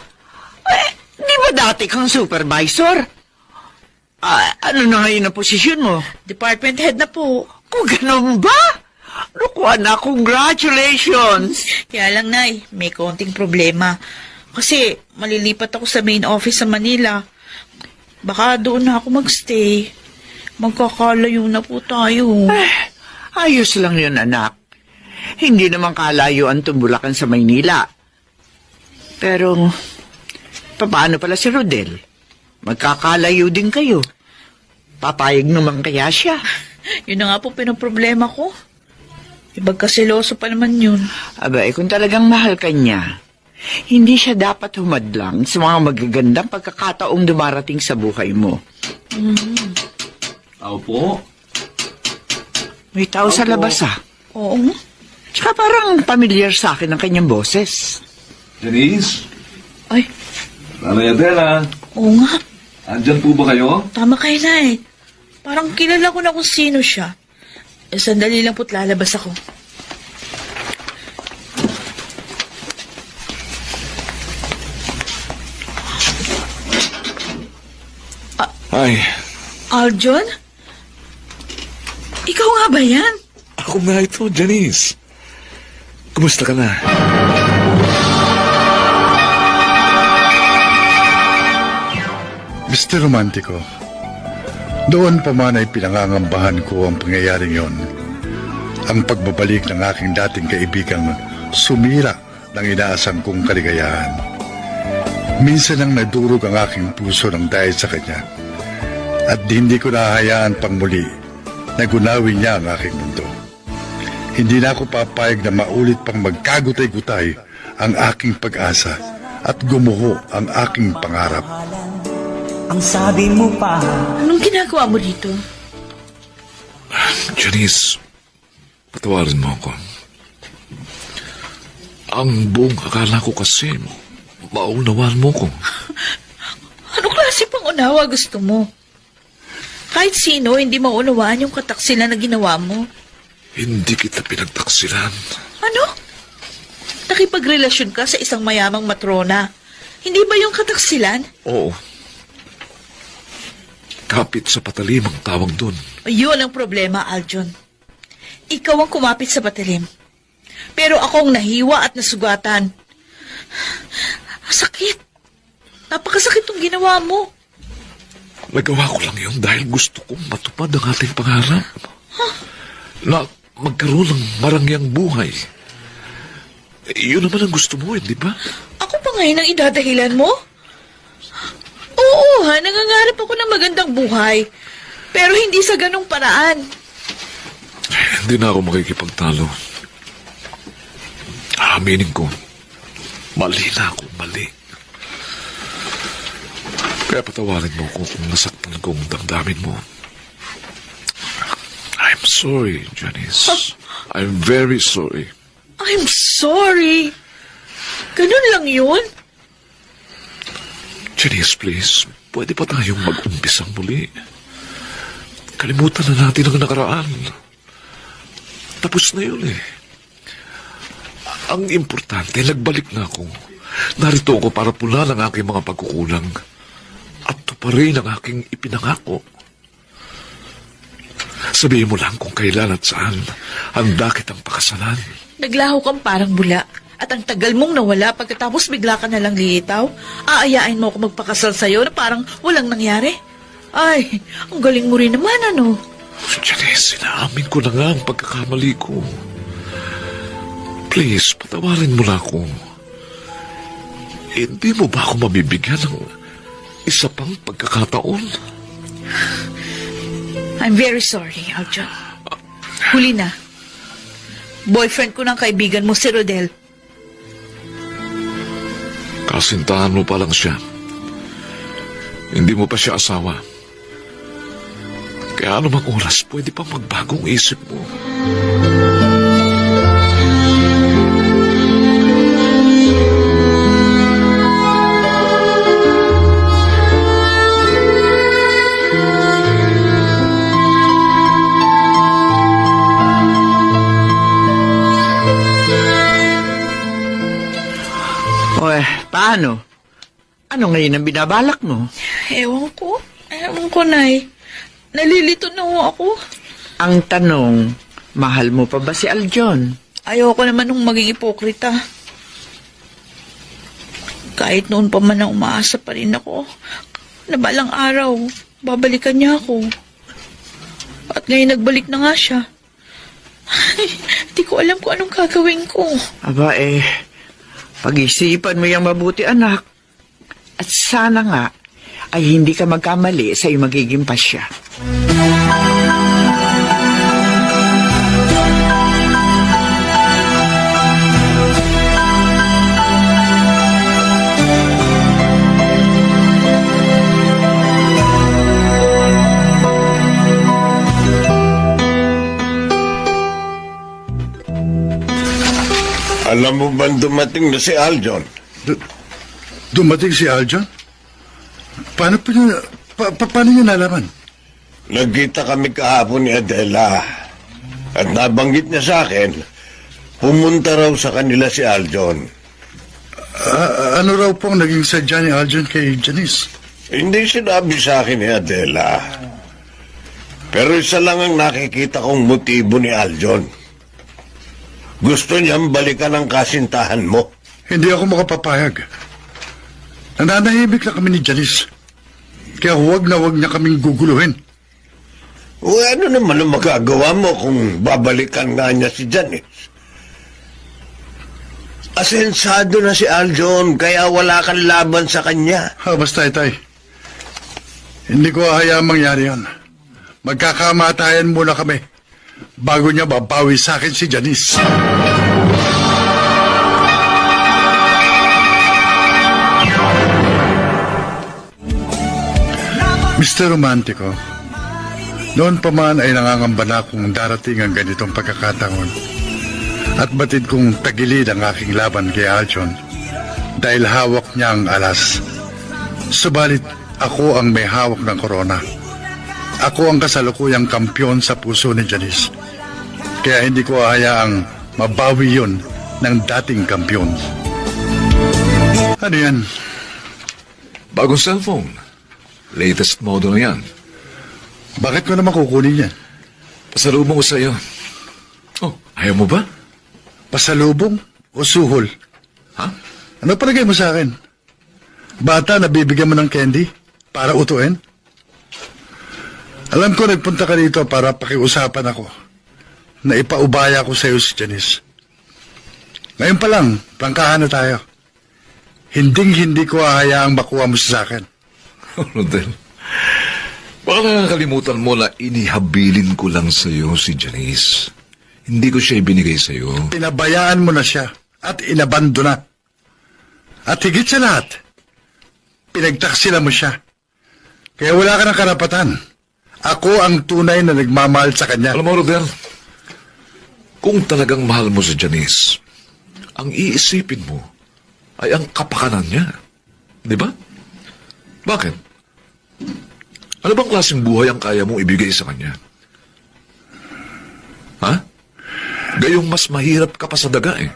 Di ba dati kang supervisor? Ano na ngayon ang posisyon mo? Department head na po. Kung ganun ba? Naku, anak, congratulations! Kaya lang, Nay, may konting problema. Kasi malilipat ako sa main office sa Manila. Baka doon na ako magstay. Magkakalayo na po tayo. Ayos lang yun, anak. Hindi naman kalayo ang Tumbulakan sa Maynila. Pero, paano pala si Rodel? Magkakalayo din kayo. Papayag naman kaya siya? Yun na nga po pinoproblema ko. Ibagkasiloso pa naman yun. Kung talagang mahal ka niya, hindi siya dapat humadlang sa mga magagandang pagkakataong dumarating sa buhay mo. Opo. May tao sa labas, Oo. Tsaka parang familiar sa akin ang kanyang boses. Janice? Ay, Nanay Adela? oo nga. Andyan po ba kayo? Tama kayo, Nay. Parang kilala ko na kung sino siya. Sandali lang po't lalabas ako. Ay, Aljon? Ikaw nga ba yan? ako nga ito, Janice. Kumusta ka na? Mr. Romantico, doon pa man ay pinangangambahan ko ang pangyayaring yon. Ang pagbabalik ng aking dating kaibigang sumira ng inaasam kong kaligayahan. Minsan ang nadurog ang aking puso ng dahil sa kanya. At hindi ko nahahayaan pang muli na gunawin niya ang aking mundo. Hindi na ako papayag na maulit pang magkagutay-gutay ang aking pag-asa at gumuho ang aking pangarap. Ang sabi mo pa. Anong ginagawa mo dito? Janice, patawarin mo ako. Ang buong akala ko kasi, maunawaan mo ko. Anong klase pang unawa gusto mo? Kahit sino, hindi maunawaan yung kataksilan na ginawa mo. Hindi kita pinagtaksilan. Ano? Nakipagrelasyon ka sa isang mayamang matrona. Hindi ba yung kataksilan? Oo. Kapit sa patalim ang tawag doon. Yun ang problema, Aljon. Ikaw ang kumapit sa patalim. Pero akong nahiwa at nasugatan. Sakit. Napakasakit tong ginawa mo. Nagawa ko lang yun dahil gusto kong matupad ang ating pangarap. Na magkaroon ng marangyang buhay. Yun naman ang gusto mo, hindi ba? Ako pa ngayon ang idadahilan mo? Oo, nangangarap ako ng magandang buhay. Pero hindi sa ganong paraan. Hindi na ako makikipagtalo. Aminin ko, mali na ako, mali. Kaya patawarin mo ko kung nasaktan kong damdamin mo. I'm sorry, Janice. I'm very sorry. I'm sorry. Ganun lang yun? Janice, please. Pwede pa tayong mag-umpisang muli. Kalimutan na natin ang nakaraan. Tapos na yun eh. Ang importante, nagbalik na ako. Narito ako para punan ang aking mga pagkukulang. At tuparin ang aking ipinangako. Sabihin mo lang kung kailan at saan handa kitang pakasalan. Naglaho kang parang bula. At ang tagal mong nawala pagkatapos bigla ka nalang lilitaw. Aayain mo ako magpakasal sa'yo na parang walang nangyari. Ay, ang galing mo rin naman, ano? Janice, sinaamin ko na nga ang pagkakamali ko. Please, patawarin mo na ako. Hindi mo ba ako mabibigyan ng isa pang pagkakataon? I'm very sorry, Aljon. Huli na. Boyfriend ko ng kaibigan mo, si Rodel. Kasintahan mo pa lang siya. Hindi mo pa siya asawa. Kaya anumang oras, pwede pa magbagong isip mo. Paano? Ano ngayon ang binabalak mo? Ewan ko, Nay. Nalilito na ho ako. Ang tanong, mahal mo pa ba si Aljon? Ayoko naman nung maging ipokrita. Kahit noon pa man ang umaasa pa rin ako, na balang araw, babalikan niya ako. At ngayon nagbalik na nga siya. Hindi ko alam kung anong gagawin ko. Aba pag-isipan mo yung mabuti, anak. At sana nga ay hindi ka magkamali sa iyong magiging pasya. Alam mo ba dumating na si Aljon? Dumating si Aljon? Paano niya nalaman? Nagkita kami kahapon ni Adela. At nabanggit niya sa akin, pumunta raw sa kanila si Aljon. Ano raw pong naging sadya ni Aljon kay Janice? Hindi sinabi sa akin ni Adela. Pero isa lang ang nakikita kong motibo ni Aljon. Gusto niyang balikan ang kasintahan mo. Hindi ako makapapayag. Nananahimik na kami ni Janice. Kaya huwag niya kaming guguluhin. O ano naman ang magagawa mo kung babalikan nga niya si Janice? Asensado na si Aljon, kaya wala kang laban sa kanya. Basta itay. Hindi ko hayaang mangyari yan. Magkakamatayan muna kami bago niya babawi sa akin si Janice. Mr. Romantico, noon pa man ay nangangamba na kung darating ang ganitong pagkakataon at batid kong tagilid ang aking laban kay Aljon dahil hawak niya ang alas. Subalit ako ang may hawak ng korona. Ako ang kasalukuyang kampyon sa puso ni Janice. Kaya hindi ko hayaang mabawi yun ng dating kampyon. Ano yan? Bagong cellphone. Latest model na yan. Bakit ko naman kukunin yan? Pasalubong ko sa'yo. Oh, ayaw mo ba? Pasalubong o suhol? Ha? Ano palagay mo sa akin? Bata na bibigyan mo ng candy para utuin? Alam ko nagpunta ka dito para pakiusapan ako na ipaubaya ko sa iyo si Janice. Ngayon pa lang, prangkahan na tayo. Hinding-hindi ko hahayaang makuha mo sa akin. Rodel, baka nakakalimutan mo na inihabilin ko lang sa'yo si Janice. Hindi ko siya ibinigay sa'yo. Pinabayaan mo na siya at inabando na. At higit sa lahat, pinagtaksila mo siya. Kaya wala ka ng karapatan. Ako ang tunay na nagmamahal sa kanya. Alam mo, Rodel, kung talagang mahal mo si Janice, ang iisipin mo ay ang kapakanan niya. Di ba? Bakit? Ano bang klaseng buhay ang kaya mong ibigay sa kanya? Ha? Gayong mas mahirap ka pa sa daga eh.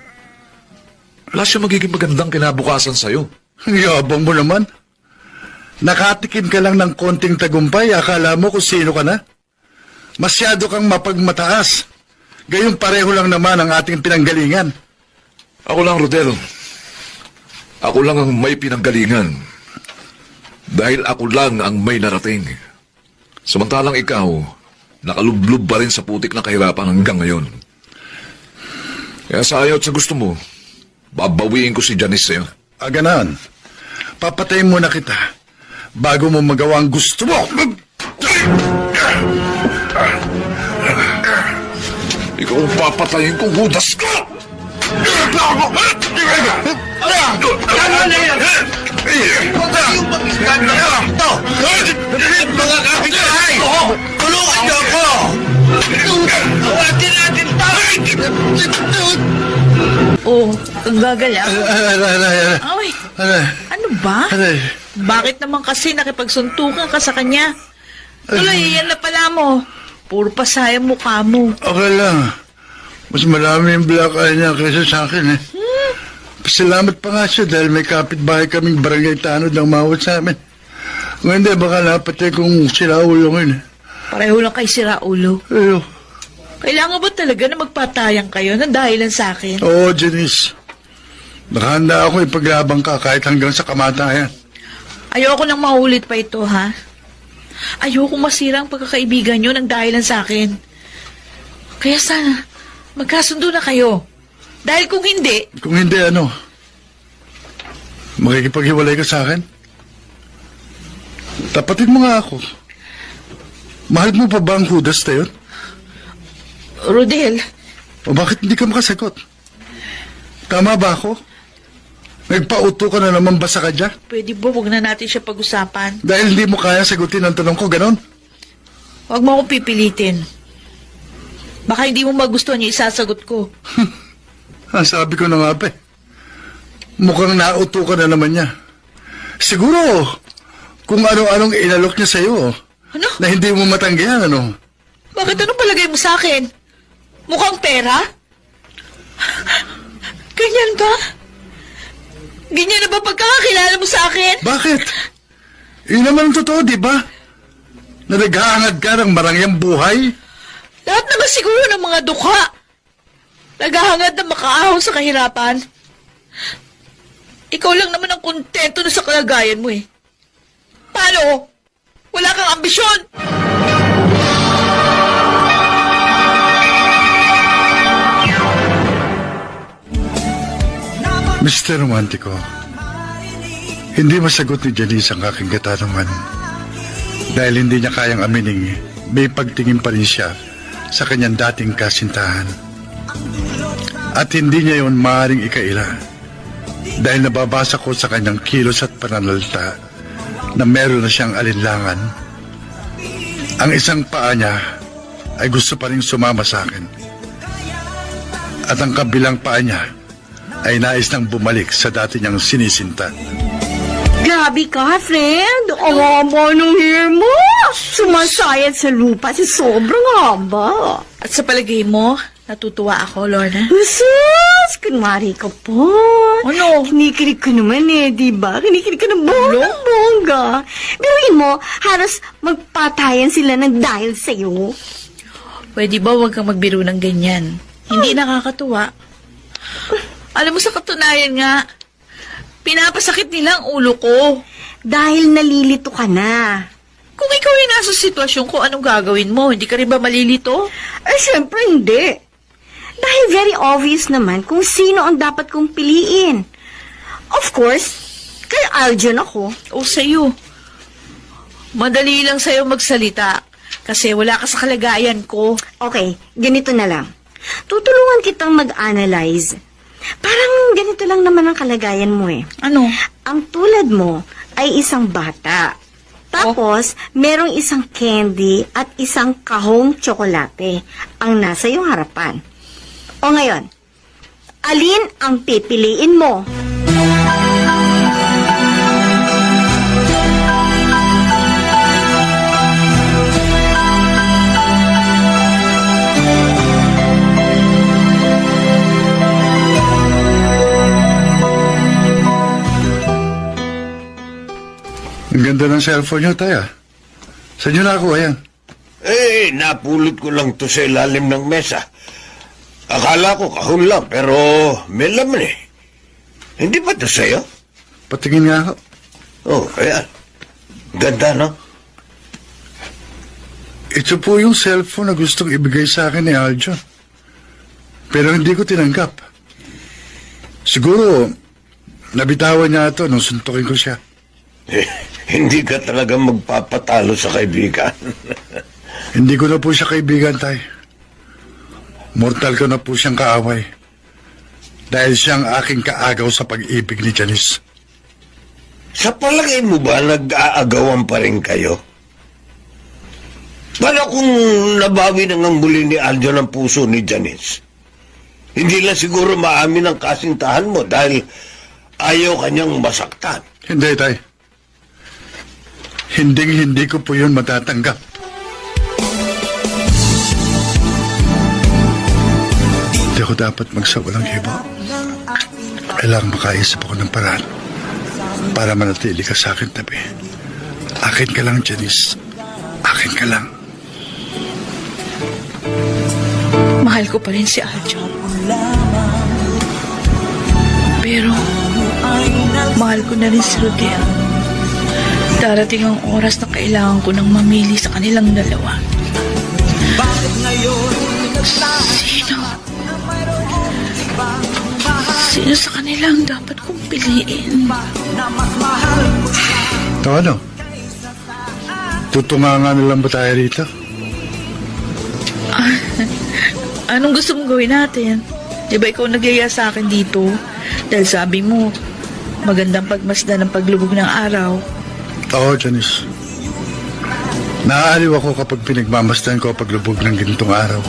Wala siya magiging magandang kinabukasan sa'yo. Ang yabang mo naman. Nakatikim ka lang ng konting tagumpay, akala mo kung sino ka na? Masyado kang mapagmataas. Gayong pareho lang naman ang ating pinanggalingan. Ako lang, Rodel. Ako lang ang may pinanggalingan. Dahil ako lang ang may narating. Samantalang ikaw, nakalublob pa rin sa putik na kahirapan hanggang ngayon. Kaya sa ayaw at sa gusto mo, babawiin ko si Janice sa'yo. Ganon. Papatayin muna kita bago mo magawa ang gusto mo. Ikaw ang papatayin kong hudas ko! Mga kapitbahay! Tulungan niyo ako! Awatin natin ito! Oh, nagagala. Ay, ano ba? Bakit naman kasi nakipagsuntukan ka sa kanya? Tuloy, yan na pala mo. Puro pasaya mukha mo. Okay lang. Mas marami yung black eye niya kaysa sa akin eh. Salamat pa nga siya dahil may kapitbahay kaming barangay tanod ng mawat sa amin. Kung hindi, baka napatay kong sila ulo ngayon eh. Pareho lang kay sira ulo. Ayo. Kailangan ba talaga na magpatayang kayo ng dahilan sa akin? Oo, Janice. Nakahanda ako ipaglabang ka kahit hanggang sa kamatayan. Ayoko nang maulit pa ito, ha? Ayoko masira ang pagkakaibigan nyo ng dahilan sa akin. Kaya sana, magkasundo na kayo. Dahil kung hindi... Kung hindi, ano? Makikipaghiwalay ka sa akin? Tapatin mo nga ako. Mahal mo pa ba ang hudas na yun? Rodel, O bakit hindi ka makasagot? Tama ba ako? Nagpauto ka na naman ba sa kanya? pwede ba huwag na natin siya pag-usapan? Dahil hindi mo kaya sagutin ang tanong ko, ganon? Huwag mo akong pipilitin. Baka hindi mo magustuhan yung isasagot ko. Sabi ko na nga pa eh. Mukhang nauto ka na naman niya. Siguro, kung ano-anong inalok niya sa'yo, Ano? na hindi mo matanggihan, ano? Bakit anong palagay mo sa akin? Mukhang pera? Ganyan ba? Ganyan na ba pagkakakilala mo sa akin? Bakit? Yun naman ang totoo, di ba? Na naghahangad ka ng marangyang buhay? Lahat naman siguro ng mga dukha. Naghahangad na makaahon sa kahirapan. Ikaw lang naman ang kontento na sa kalagayan mo eh. Paano? Wala kang ambisyon! Mr. Romantico, hindi masagot ni Janice ang aking katanungan dahil hindi niya kayang amining may pagtingin pa rin siya sa kanyang dating kasintahan. At hindi niya yon maaaring ikaila dahil nababasa ko sa kanyang kilos at pananalita na meron na siyang alinlangan. Ang isang paa niya ay gusto pa rin sumama sa akin at ang kabilang paa niya ay nais nang bumalik sa dati niyang sinisinta. Grabe ka, friend. Ang haba ng hair mo. Sumasayad sa lupa si sobrang haba. At sa palagay mo, natutuwa ako, Lorna. Sus, kunwari ka po. Ano? Kinikilig ka naman di ba? Kinikilig ka ng bongga. Biruin mo, halos magpatayan sila ng dahil sa'yo. Pwede ba huwag kang magbiro ng ganyan? Hindi nakakatuwa. Alam mo, sa katunayan nga, pinapasakit nila ang ulo ko. Dahil nalilito ka na. Kung ikaw ay nasa sitwasyon ko, anong gagawin mo? Hindi ka rin ba malilito? Syempre hindi. Dahil very obvious naman kung sino ang dapat kong piliin. Of course, kay Aljon ako. O sa'yo. Madali lang sa'yo magsalita. Kasi wala ka sa kalagayan ko. Okay, ganito na lang. Tutulungan kitang mag-analyze. Parang ganito lang naman ang kalagayan mo Ano? Ang tulad mo ay isang bata. Tapos, merong isang candy at isang kahong tsokolate ang nasa iyong harapan. O ngayon, alin ang pipiliin mo? Ang ganda ng cellphone niyo, Tay. Saan niyo nakuha yan? Napulot ko lang to sa ilalim ng mesa. Akala ko kahon lang, pero may laman Hindi ba to sa'yo? Patingin nga ako. Oh, kaya. Ganda, no? Ito po yung cellphone na gustong ibigay sa akin ni Aljon. Pero hindi ko tinanggap. Siguro, nabitawan niya ito nung suntukin ko siya. Hindi ka talaga magpapatalo sa kaibigan. Hindi ko na po siya kaibigan, Tay. Mortal ko na po siyang kaaway. Dahil siyang aking kaagaw sa pag-ibig ni Janice. Sa palagay mo ba nag-aagawan pa rin kayo? Paano kung nabawi na ngang muli ni Aljon ang puso ni Janice? Hindi lang siguro maamin ang kasintahan mo dahil ayaw kanyang masaktan. Hindi, Tay. Hindi ko po yun matatanggap. Hindi ako dapat magsawalang hibo. Kailangang makaisip ako ng paraan para manatili ka sa akin tabi. Akin ka lang, Janice. Akin ka lang. Mahal ko pa rin si Aljon. Pero, mahal ko na rin si Rodel. Darating ang oras na kailangan ko nang mamili sa kanilang dalawa. Sino sa kanilang dapat kong piliin? Ano? Tutungangan na lang ba tayo rito? Anong gusto mong gawin natin? Di ba ikaw nagyaya sa akin dito? Dahil sabi mo, magandang pagmasdan ng paglubog ng araw. Oo, Janice. Naaaliw ako kapag pinagmamasdan ko paglubog ng ganitong araw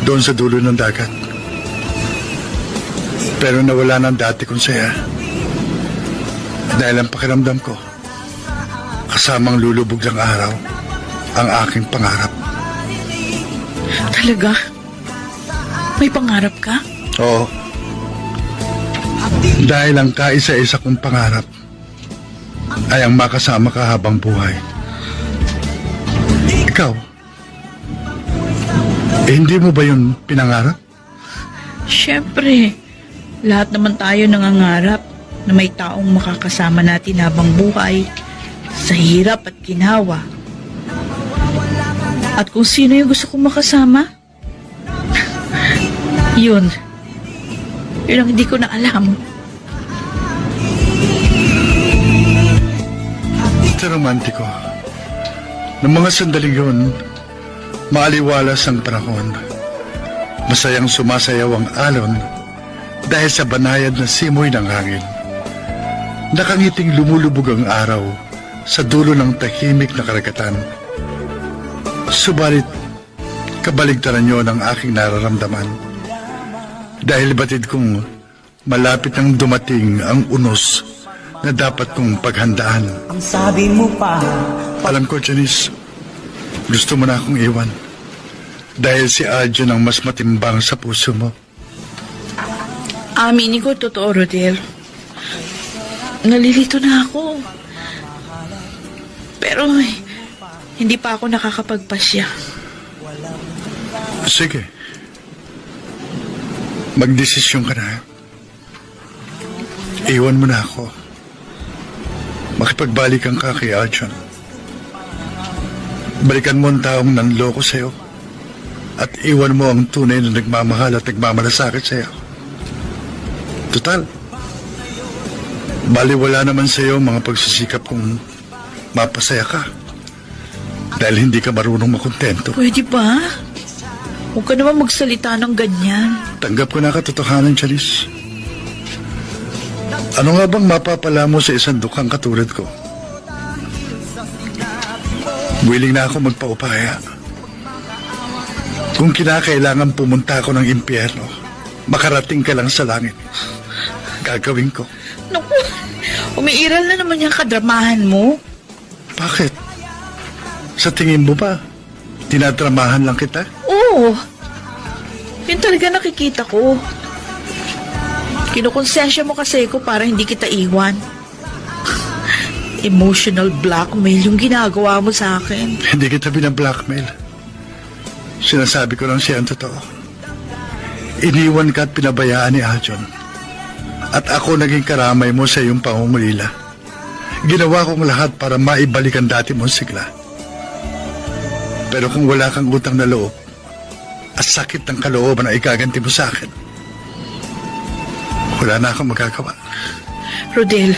doon sa dulo ng dagat. Pero nawala ng dati kong saya dahil ang pakiramdam ko kasamang lulubog ng araw ang aking pangarap. Talaga? May pangarap ka? Oo. Dahil ang kaisa-isa kong pangarap ay ang makasama ka habang buhay. Ikaw, hindi mo ba yun pinangarap? Siyempre, lahat naman tayo nangangarap na may taong makakasama natin habang buhay sa hirap at ginawa. At kung sino yung gusto kong makasama, yun ang hindi ko na alam. Ito romantiko. Noong mga sandaling yun, maaliwalas ang panahon. Masayang sumasayaw ang alon dahil sa banayad na simoy ng hangin. Nakangiting lumulubog ang araw sa dulo ng tahimik na karagatan. Subalit, kabaligtaran yun ang aking nararamdaman. Dahil batid kong malapit nang dumating ang unos na dapat kong paghandaan. Ang sabi mo pa, Alam ko, Janice, gusto mo na akong iwan. Dahil si Aljon ang mas matimbang sa puso mo. Aminin ko, totoo, Rodel. Nalilito na ako. Pero, hindi pa ako nakakapagpasya. Sige. Magdesisyon ka na. Iwan mo na ako. Makipagbalikan ka kay Aljon. Balikan mo ang taong nanloko sa'yo. At iwan mo ang tunay na nagmamahal at nagmamalasakit sa'yo. Total. Baliwala naman sa'yo ang mga pagsisikap kung mapasaya ka. Dahil hindi ka marunong makontento. Pwede ba? Huwag ka naman magsalita ng ganyan. Tanggap ko na katotohanan, Janice. Ano nga bang mapapala mo sa isang dukhang katulad ko? Willing na ako magpaupaya. Kung kinakailangan pumunta ako ng impyerno, makarating ka lang sa langit. Gagawin ko. Naku, umiiral na naman yung kadramahan mo. Bakit? Sa tingin mo ba, tinadramahan lang kita? Oo. Yun talaga nakikita ko. Kinukonsensya mo kasi ko para hindi kita iwan. Emotional blackmail yung ginagawa mo sa akin. Hindi kita binablackmail. Sinasabi ko lang siya ang totoo. Iniwan ka at pinabayaan ni Aljon. At ako naging karamay mo sa iyong pangungulila. Ginawa kong lahat para maibalik ang dati mong sigla. Pero kung wala kang utang na loob, at sakit ng kalooban na ikaganti mo sa akin, wala na akong magagawa. Rodel,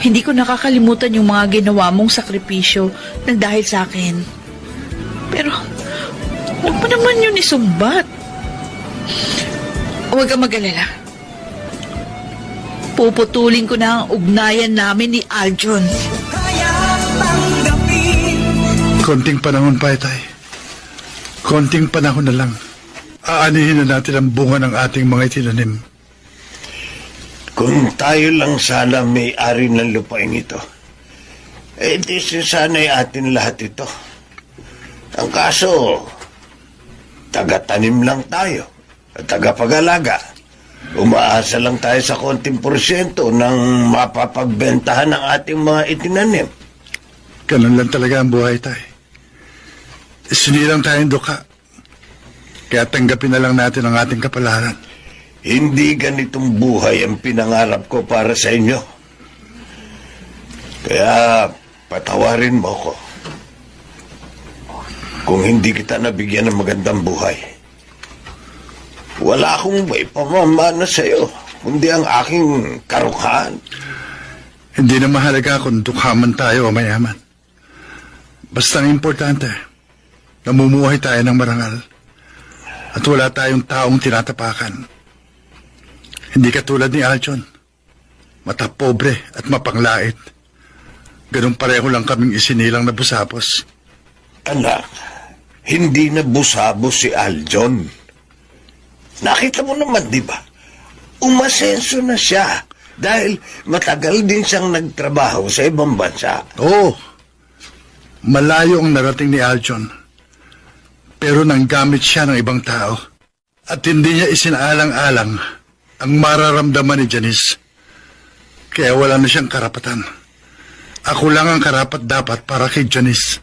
hindi ko nakakalimutan yung mga ginawa mong sakripisyo ng dahil sa akin. Pero, huwag mo naman yun isumbat. Huwag kang mag-alala. Puputulin ko na ang ugnayan namin ni Aljon. Konting panahon pa, Itay. Konting panahon na lang. Aanihin na natin ang bunga ng ating mga itinanim. Kung tayo lang sana may-ari ng lupain ito, di sana'y atin lahat ito. Ang kaso, taga-tanim lang tayo at taga-pag-alaga. Umaasa lang tayo sa konting porsyento ng mapapagbentahan ng ating mga itinanim. Ganun lang talaga ang buhay, Tay. Sinilang tayong duka. Kaya tanggapin na lang natin ang ating kapalaran. Hindi ganitong buhay ang pinangarap ko para sa inyo. Kaya patawarin mo ko. Kung hindi kita nabigyan ng magandang buhay, wala akong may pamamana sa iyo, kundi ang aking karukhaan. Hindi na mahalaga kung dukhaman tayo o mayaman. Basta ang importante, namumuhay tayo ng marangal at wala tayong taong tinatapakan. Hindi katulad ni Aljon, mata pobre at mapanglait. Ganun pareho lang kaming isinilang na busapos. Anak, hindi na busabos si Aljon. Nakita mo naman, di ba? Umasenso na siya dahil matagal din siyang nagtrabaho sa ibang bansa. Oo, malayo ang narating ni Aljon. Pero nanggamit siya ng ibang tao at hindi niya isinaalang-alang ang mararamdaman ni Janice. Kaya wala na siyang karapatan. Ako lang ang karapat-dapat para kay Janice.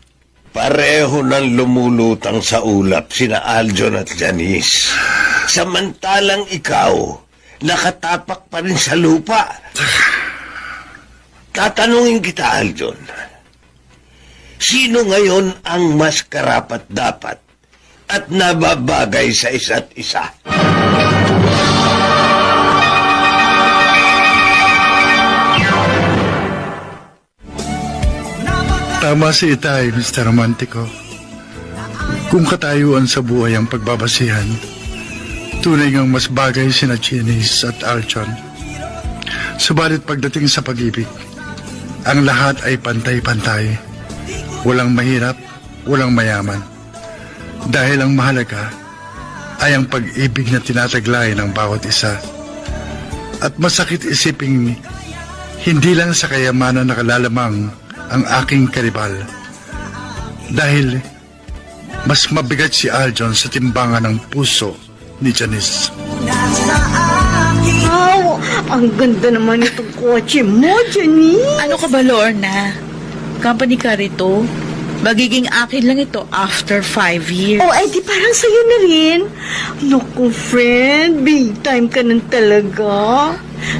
Pareho nang lumulutang sa ulap sina Aljon at Janice. Samantalang ikaw, nakatapak pa rin sa lupa. Tatanungin kita, Aljon. Sino ngayon ang mas karapat-dapat at nababagay sa isa't isa? Tama si Itay, Mr. Romantico. Kung katayuan sa buhay ang pagbabasihan, tunay ngang mas bagay sina Janice at Aljon. Subalit pagdating sa pag-ibig, ang lahat ay pantay-pantay. Walang mahirap, walang mayaman. Dahil ang mahalaga ay ang pag-ibig na tinataglay ng bawat isa. At masakit isiping Hindi lang sa kayamanan nakalalamang ang aking karibal. Dahil mas mabigat si Aljon sa timbangan ng puso ni Janice. Wow! Ang ganda naman itong kotse mo, Jenny! Ano ka ba, Lorna? Company car ito. Magiging akin lang ito after 5 years. Oh, di parang sa'yo na rin. Naku, friend, big time ka nang talaga.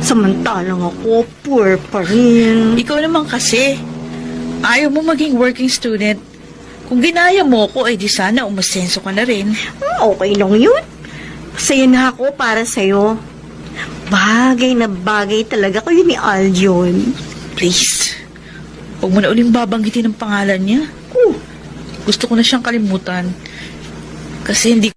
Samantalang ako, poor pa rin. Ikaw naman kasi. Ayaw mo maging working student. Kung ginaya mo ko, di sana umasenso ka na rin. Okay lang yun. Masaya na ako para sa'yo. Bagay na bagay talaga kayo ni Aljon. Please. Huwag mo na uling babanggitin ang pangalan niya. Gusto ko na siyang kalimutan. Kasi hindi